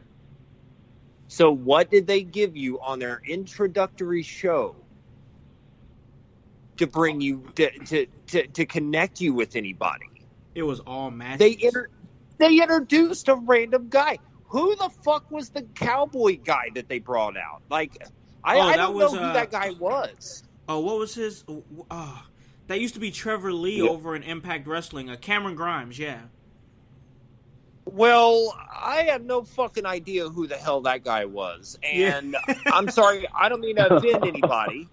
B: So what did they give you on their introductory show to bring you to connect you with anybody?
A: It was all matches.
B: They introduced a random guy. who the fuck was the cowboy guy that they brought out? Like, I don't know who that guy was.
A: Oh, what was his? That used to be Trevor Lee over in Impact Wrestling. Cameron Grimes, yeah.
B: Well, I have no fucking idea who the hell that guy was. And I'm sorry, I don't mean to offend anybody.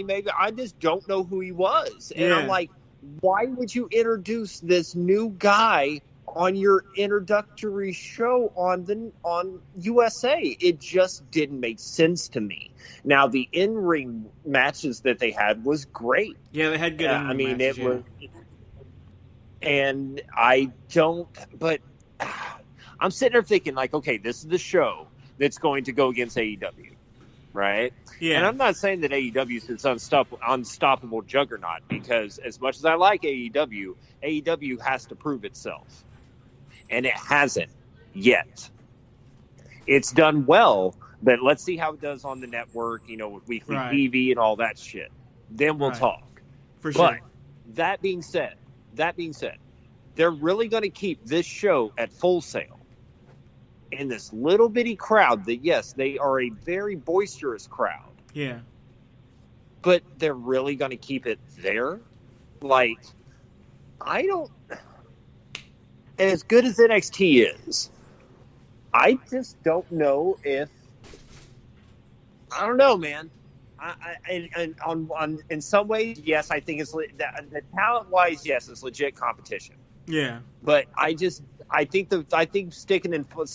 B: Maybe I just don't know who he was. And I'm like, why would you introduce this new guy on your introductory show on USA? It just didn't make sense to me. Now, the in-ring matches that they had was great.
A: Yeah, they had good in-ring matches,
B: it was. And I don't, but I'm sitting there thinking, like, okay, this is the show that's going to go against AEW, right?
A: Yeah.
B: And I'm not saying that AEW is this unstoppable juggernaut, because as much as I like AEW has to prove itself. And it hasn't yet. It's done well, but let's see how it does on the network, with weekly TV and all that shit. Then we'll talk.
A: For sure.
B: But that being said, they're really going to keep this show at Full Sail in this little bitty crowd that, yes, they are a very boisterous crowd.
A: Yeah.
B: But they're really going to keep it there? Like, I don't... As good as NXT is, I just don't know if... I don't know, man. In some ways, yes, I think it's the talent-wise, yes, it's legit competition.
A: Yeah,
B: but I think staying in Full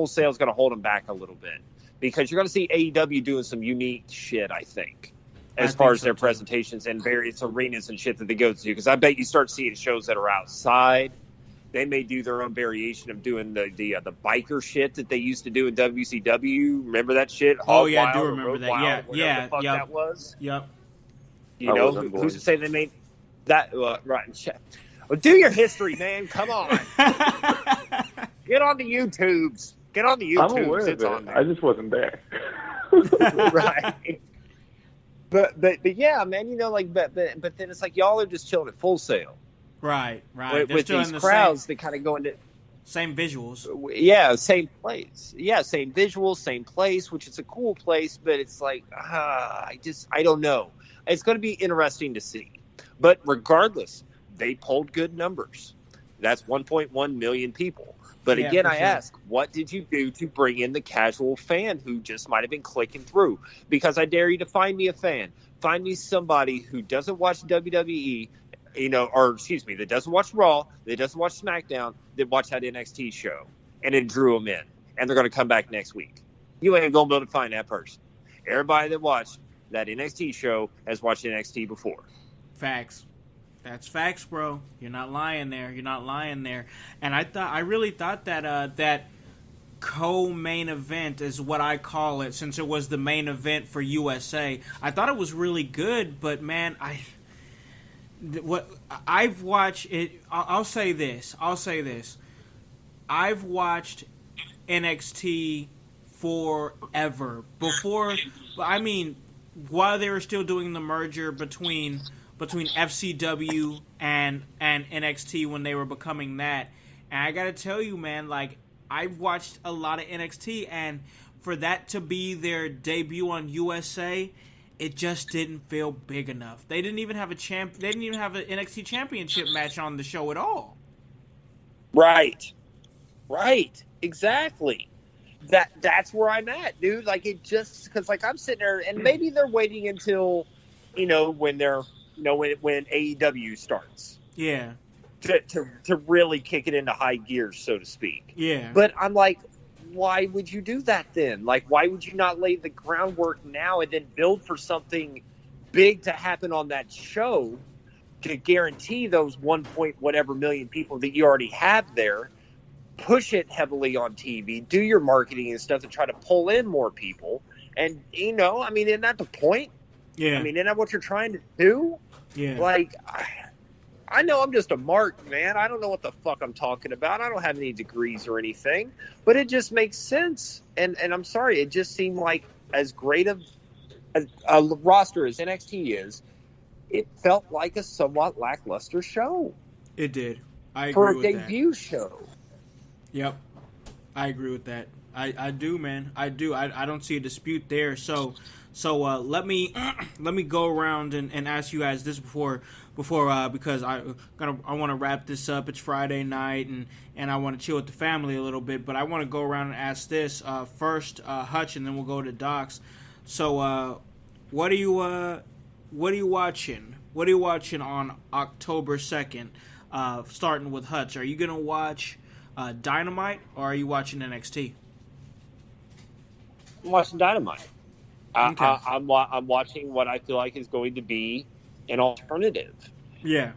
B: Sail is going to hold them back a little bit, because you're going to see AEW doing some unique shit. I think, as far as their presentations and various arenas and shit that they go to, because I bet you start seeing shows that are outside. They may do their own variation of doing the biker shit that they used to do in WCW. Remember that shit?
A: Oh, yeah, I do remember that.
B: Wild, the fuck that was.
A: Yep.
B: You know, who's to say they made that? Right. Well, do your history, man. Come on. Get on the YouTubes.
E: I'm aware of it. I just wasn't there.
B: Right. But yeah, man. But then it's like y'all are just chilling at Full Sail.
A: Right.
B: With these crowds that kind of go into
A: same visuals.
B: Yeah, same place. Yeah, same visuals, same place, which is a cool place, but it's like, I don't know. It's going to be interesting to see. But regardless, they pulled good numbers. That's 1.1 million people. But again, I ask, what did you do to bring in the casual fan who just might have been clicking through? Because I dare you to find me a fan. Find me somebody who doesn't watch WWE, that doesn't watch Raw, that doesn't watch SmackDown, that watch that NXT show, and it drew them in, and they're going to come back next week. You ain't going to be able to find that person. Everybody that watched that NXT show has watched NXT before.
A: Facts. That's facts, bro. You're not lying there. And I really thought that that co-main event is what I call it, since it was the main event for USA. I thought it was really good, but man, I've watched it. I'll say this. I've watched NXT forever. While they were still doing the merger between FCW and NXT when they were becoming that. And I gotta tell you, man, like, I've watched a lot of NXT, and for that to be their debut on USA, it just didn't feel big enough. They didn't even have They didn't even have an NXT championship match on the show at all.
B: Right. Exactly. That's where I'm at, dude. Like, it just, because like I'm sitting there, and maybe they're waiting until when AEW starts.
A: Yeah.
B: To really kick it into high gear, so to speak.
A: Yeah.
B: But I'm like, why would you do that then? Like, why would you not lay the groundwork now and then build for something big to happen on that show to guarantee those 1 point whatever million people that you already have there? Push it heavily on TV, do your marketing and stuff to try to pull in more people. And, isn't that the point?
A: Yeah.
B: Isn't that what you're trying to do?
A: Yeah.
B: Like, I know I'm just a mark, man. I don't know what the fuck I'm talking about. I don't have any degrees or anything, but it just makes sense. And I'm sorry, it just seemed like as great of a roster as NXT is, it felt like a somewhat lackluster show.
A: It did. I agree
B: for a
A: with that.
B: debut show.
A: Yep, I agree with that. I do, man. I do. I don't see a dispute there. So let me go around and ask you guys this before because I want to wrap this up. It's Friday night and I want to chill with the family a little bit. But I want to go around and ask this first, Hutch, and then we'll go to Dox. So what are you watching? What are you watching on October 2nd? Starting with Hutch, are you gonna watch Dynamite or are you watching NXT?
B: I'm watching Dynamite.
A: Okay.
B: I'm watching what I feel like is going to be an alternative.
A: Yeah.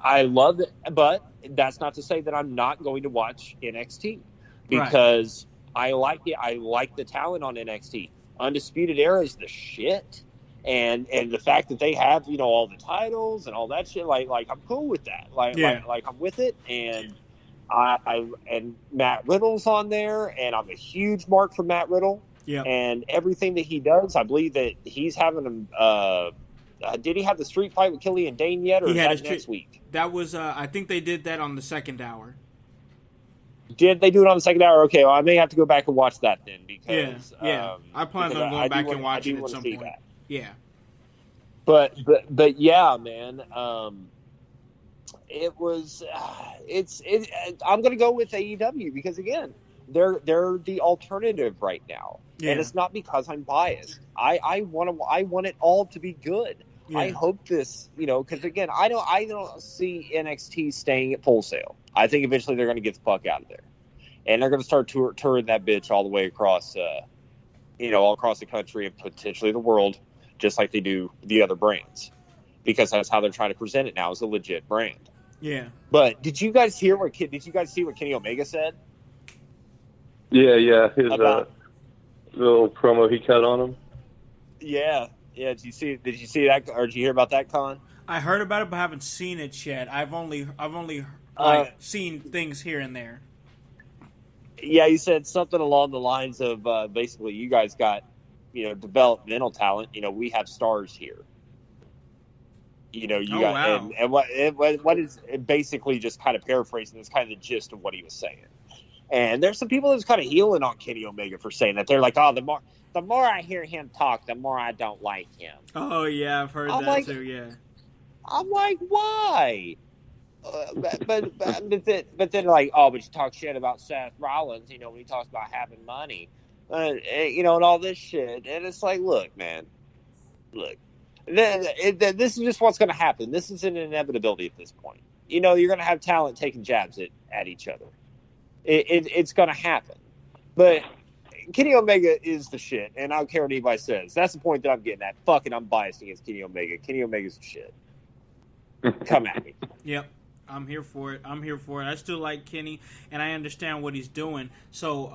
B: I love it, but that's not to say that I'm not going to watch NXT because I like it. I like the talent on NXT. Undisputed Era is the shit, and the fact that they have all the titles and all that shit, like I'm cool with that. Like I'm with it, and and Matt Riddle's on there, and I'm a huge mark for Matt Riddle.
A: Yeah,
B: and everything that he does, I believe that he's having did he have the street fight with Killian Dane yet, or is that next week?
A: That was I think they did that on the second hour.
B: Did they do it on the second hour? Okay, well I may have to go back and watch that then because
A: I plan on going back and watching it at some point. That. Yeah,
B: but yeah, man. It was I'm going to go with AEW because again, they're the alternative right now, and it's not because I'm biased. I want it all to be good. Yeah. I hope this, because again, I don't see NXT staying at Full Sail. I think eventually they're going to get the fuck out of there, and they're going to start touring that bitch all the way across, all across the country and potentially the world, just like they do the other brands, because that's how they're trying to present it now as a legit brand.
A: Yeah.
B: But did you guys see what Kenny Omega said?
E: Yeah. His little promo he cut on him.
B: Yeah. Did you see that, or did you hear about that, Con?
A: I heard about it, but haven't seen it yet. I've only seen things here and there.
B: Yeah, he said something along the lines of basically, you guys got developmental talent. We have stars here.
A: Wow.
B: And what is basically just kind of paraphrasing is kind of the gist of what he was saying. And there's some people that's kind of healing on Kenny Omega for saying that. They're like, oh, the more I hear him talk, the more I don't like him.
A: Oh yeah, I've heard that too. Yeah.
B: I'm like, why? But then like, oh, but you talk shit about Seth Rollins, when he talks about having money, and all this shit, and it's like, look, man, look. This is just what's going to happen. This is an inevitability at this point. You're going to have talent taking jabs at each other. It's going to happen. But Kenny Omega is the shit, and I don't care what anybody says. That's the point that I'm getting at. Fucking, I'm biased against Kenny Omega. Kenny Omega's the shit. Come at me.
A: Yep. I'm here for it. I still like Kenny, and I understand what he's doing. So,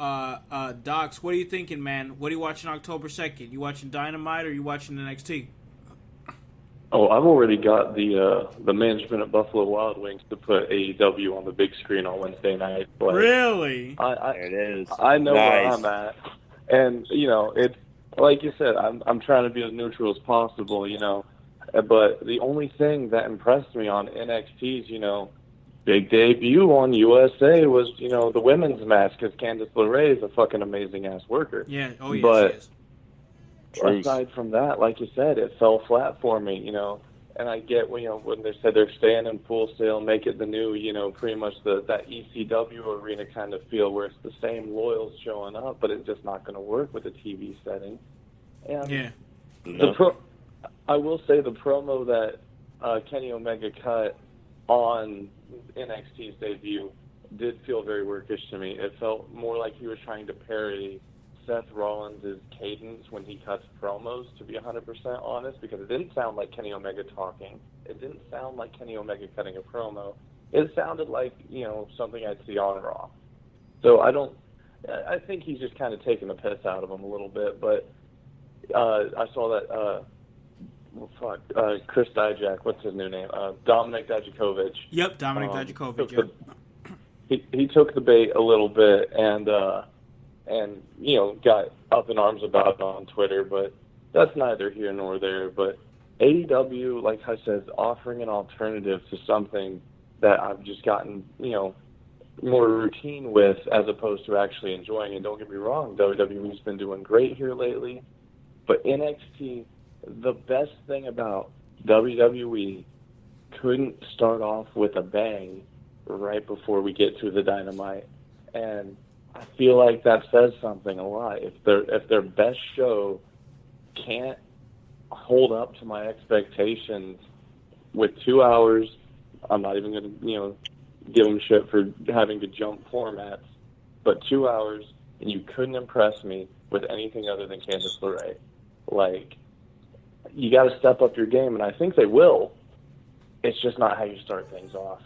A: Dox, what are you thinking, man? What are you watching October 2nd? You watching Dynamite or you watching NXT?
E: Oh, I've already got the management at Buffalo Wild Wings to put AEW on the big screen on Wednesday night. But
A: really?
B: There it is.
E: I know where I'm at, and it's like you said. I'm trying to be as neutral as possible, But the only thing that impressed me on NXT's, big debut on USA was, the women's match, because Candice LeRae is a fucking amazing ass worker.
A: Yeah. Oh yeah.
E: But
A: she is.
E: Aside from that, like you said, it fell flat for me, and I get, when they said they're staying in Full Sail, make it the new, pretty much that ECW arena kind of feel where it's the same loyals showing up, but it's just not going to work with the TV setting. And
A: yeah.
E: I will say the promo that Kenny Omega cut on NXT's debut did feel very workish to me. It felt more like he was trying to parody Seth Rollins' cadence when he cuts promos, to be 100% honest, because it didn't sound like Kenny Omega talking. It didn't sound like Kenny Omega cutting a promo. It sounded like, something I'd see on Raw. So I think he's just kind of taking the piss out of him a little bit, but I saw that, Chris Dijak, what's his new name? Dominic Dijakovic.
A: Yep, Dominic Dijakovic,
E: he took the bait a little bit and got up in arms about it on Twitter, but that's neither here nor there. But AEW, like I said, is offering an alternative to something that I've just gotten, more routine with, as opposed to actually enjoying. And don't get me wrong, WWE's been doing great here lately, but NXT, the best thing about WWE, couldn't start off with a bang right before we get to the Dynamite, and I feel like that says something a lot. If their best show can't hold up to my expectations with 2 hours, I'm not even going to give them shit for having to jump formats, but 2 hours and you couldn't impress me with anything other than Candice LeRae. Like, you got to step up your game, and I think they will. It's just not how you start things off.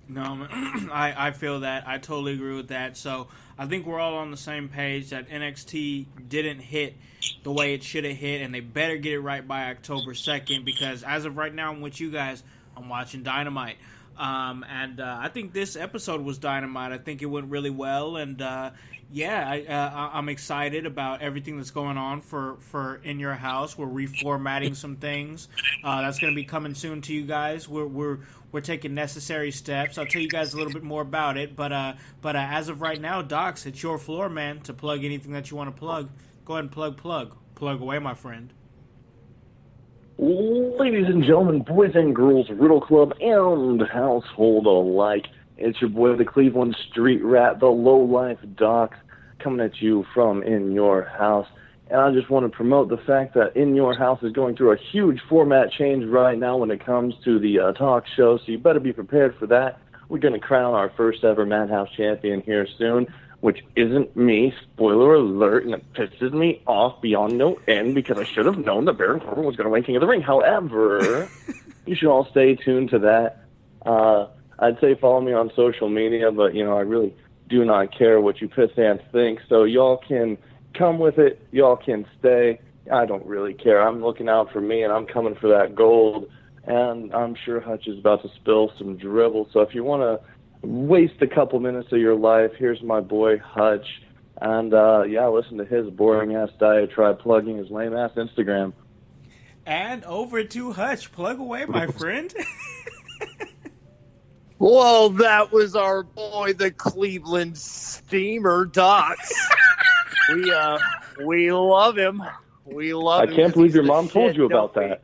A: No, I feel that. I totally agree with that. So I think we're all on the same page that NXT didn't hit the way it should have hit, and they better get it right by October 2nd, because as of right now I'm with you guys, I'm watching Dynamite. And I think this episode was Dynamite. I think it went really well, and I'm excited about everything that's going on for In Your House. We're reformatting some things. That's going to be coming soon to you guys. We're taking necessary steps. I'll tell you guys a little bit more about it. But as of right now, Dox, it's your floor, man, to plug anything that you want to plug. Go ahead and plug away, my friend.
E: Ladies and gentlemen, boys and girls, Riddle Club and household alike, it's your boy, the Cleveland Street Rat, the lowlife Dox, coming at you from In Your House. And I just want to promote the fact that In Your House is going through a huge format change right now when it comes to the talk show, so you better be prepared for that. We're going to crown our first ever Madhouse champion here soon, which isn't me, spoiler alert, and it pisses me off beyond no end because I should have known that Baron Corbin was going to win King of the Ring. However, you should all stay tuned to that. I'd say follow me on social media, but, I really do not care what you pissants think, so y'all can come with it, y'all can stay. I don't really care. I'm looking out for me, and I'm coming for that gold, and I'm sure Hutch is about to spill some dribble, so if you want to waste a couple minutes of your life, here's my boy Hutch, and listen to his boring-ass diatribe plugging his lame-ass Instagram.
A: And over to Hutch. Plug away, my friend.
B: Well, that was our boy, the Cleveland Steamer, Dox. We love him. We love him.
E: I can't believe your mom told you about that.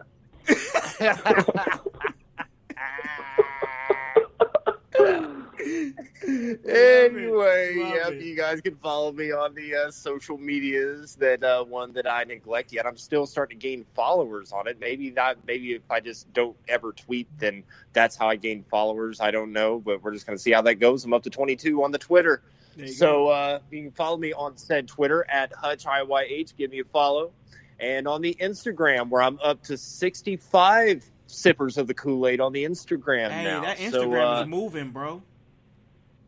E: Anyway,
B: you guys can follow me on the social medias. That one that I neglect yet. I'm still starting to gain followers on it. Maybe not. Maybe if I just don't ever tweet, then that's how I gain followers. I don't know, but we're just going to see how that goes. I'm up to 22 on the Twitter. So you can follow me on said Twitter at Hutch IYH. Give me a follow. And on the Instagram, where I'm up to 65 sippers of the Kool-Aid on the Instagram now.
A: Hey, that Instagram is moving, bro.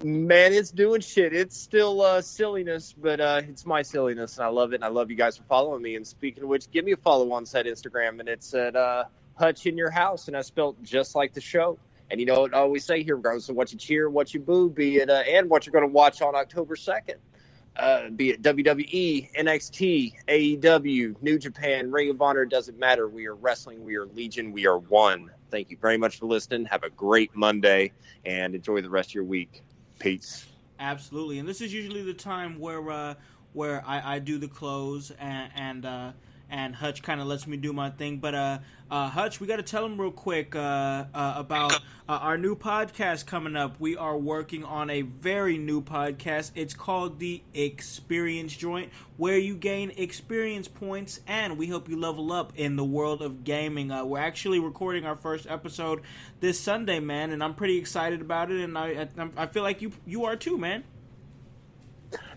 B: Man, it's doing shit. It's still silliness, but it's my silliness, and I love it, and I love you guys for following me. And speaking of which, give me a follow on said Instagram, and it's at Hutch In Your House, and I spelled just like the show. And you know what I always say here, regardless of what you cheer, what you boo, be it and what you're going to watch on October 2nd. Be it WWE, NXT, AEW, New Japan, Ring of Honor, doesn't matter. We are wrestling. We are Legion. We are one. Thank you very much for listening. Have a great Monday, and enjoy the rest of your week. Peace.
A: Absolutely. And this is usually the time where I do the close and Hutch kind of lets me do my thing. But Hutch, we got to tell him real quick about our new podcast coming up. We are working on a very new podcast. It's called The Experience Joint, where you gain experience points and we help you level up in the world of gaming. We're actually recording our first episode this Sunday, man, and I'm pretty excited about it, and I feel like you are too, man.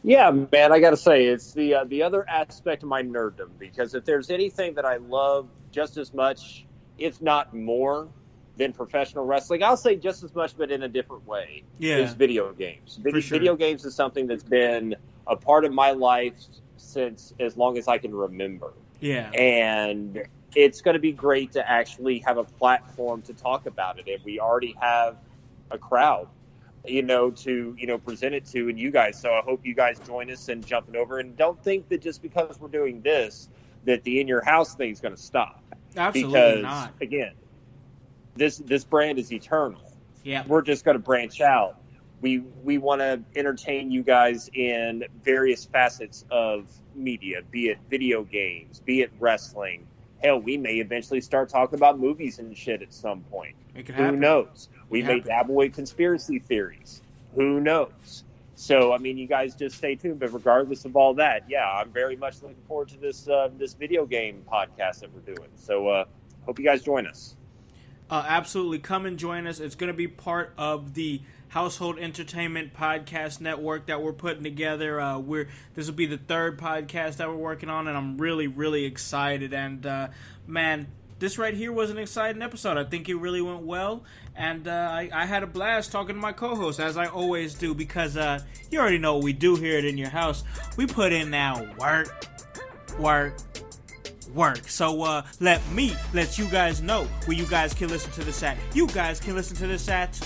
B: Yeah, man, I got to say, it's the other aspect of my nerddom, because if there's anything that I love just as much, if not more, than professional wrestling, I'll say just as much, but in a different way, is video games. Video games is something that's been a part of my life since as long as I can remember. Yeah. And it's going to be great to actually have a platform to talk about it, and we already have a crowd to present it to, and you guys. So I hope you guys join us and jumping over. And don't think that just because we're doing this, that the In Your House thing is going to stop.
A: Absolutely not.
B: Again, this brand is eternal.
A: Yeah,
B: we're just going to branch out We want to entertain you guys in various facets of media, be it video games, be it wrestling. Hell, we may eventually start talking about movies and shit at some point.
A: It could happen.
B: Who knows? We may dabble with conspiracy theories. Who knows? So, I mean, you guys just stay tuned. But regardless of all that, yeah, I'm very much looking forward to this video game podcast that we're doing. So, hope you guys join us.
A: Absolutely. Come and join us. It's going to be part of the Household Entertainment Podcast Network that we're putting together. This will be the third podcast that we're working on, and I'm really, really excited. And, man, this right here was an exciting episode. I think it really went well, and I had a blast talking to my co-host, as I always do, because you already know what we do here at In Your House. We put in now work. So let you guys know where you guys can listen to this at. You guys can listen to this at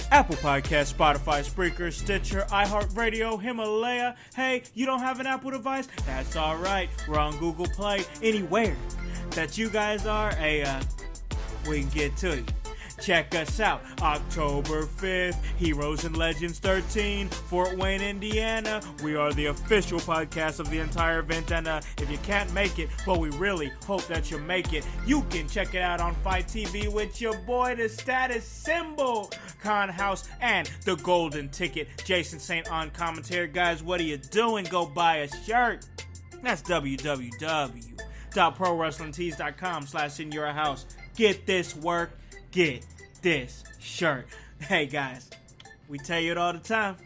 A: Apple Podcasts, Spotify, Spreaker, Stitcher, iHeartRadio, Himalaya. Hey, you don't have an Apple device? That's all right. We're on Google Play. Anywhere that you guys are, we can get to you. Check us out. October 5th, Heroes and Legends 13, Fort Wayne, Indiana. We are the official podcast of the entire event, and if you can't make it, but we really hope that you make it, you can check it out on Fight TV with your boy, the status symbol, Con House, and the Golden Ticket, Jason St. on commentary. Guys, what are you doing? Go buy a shirt. That's www.prowrestlingtees.com/inyourhouse. Get this work. Get this shirt. Hey guys, we tell you it all the time.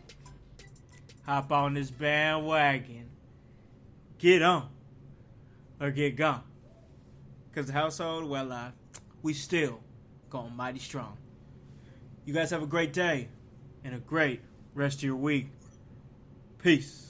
A: Hop on this bandwagon. Get on or get gone. Because the household, well, we still going mighty strong. You guys have a great day and a great rest of your week. Peace.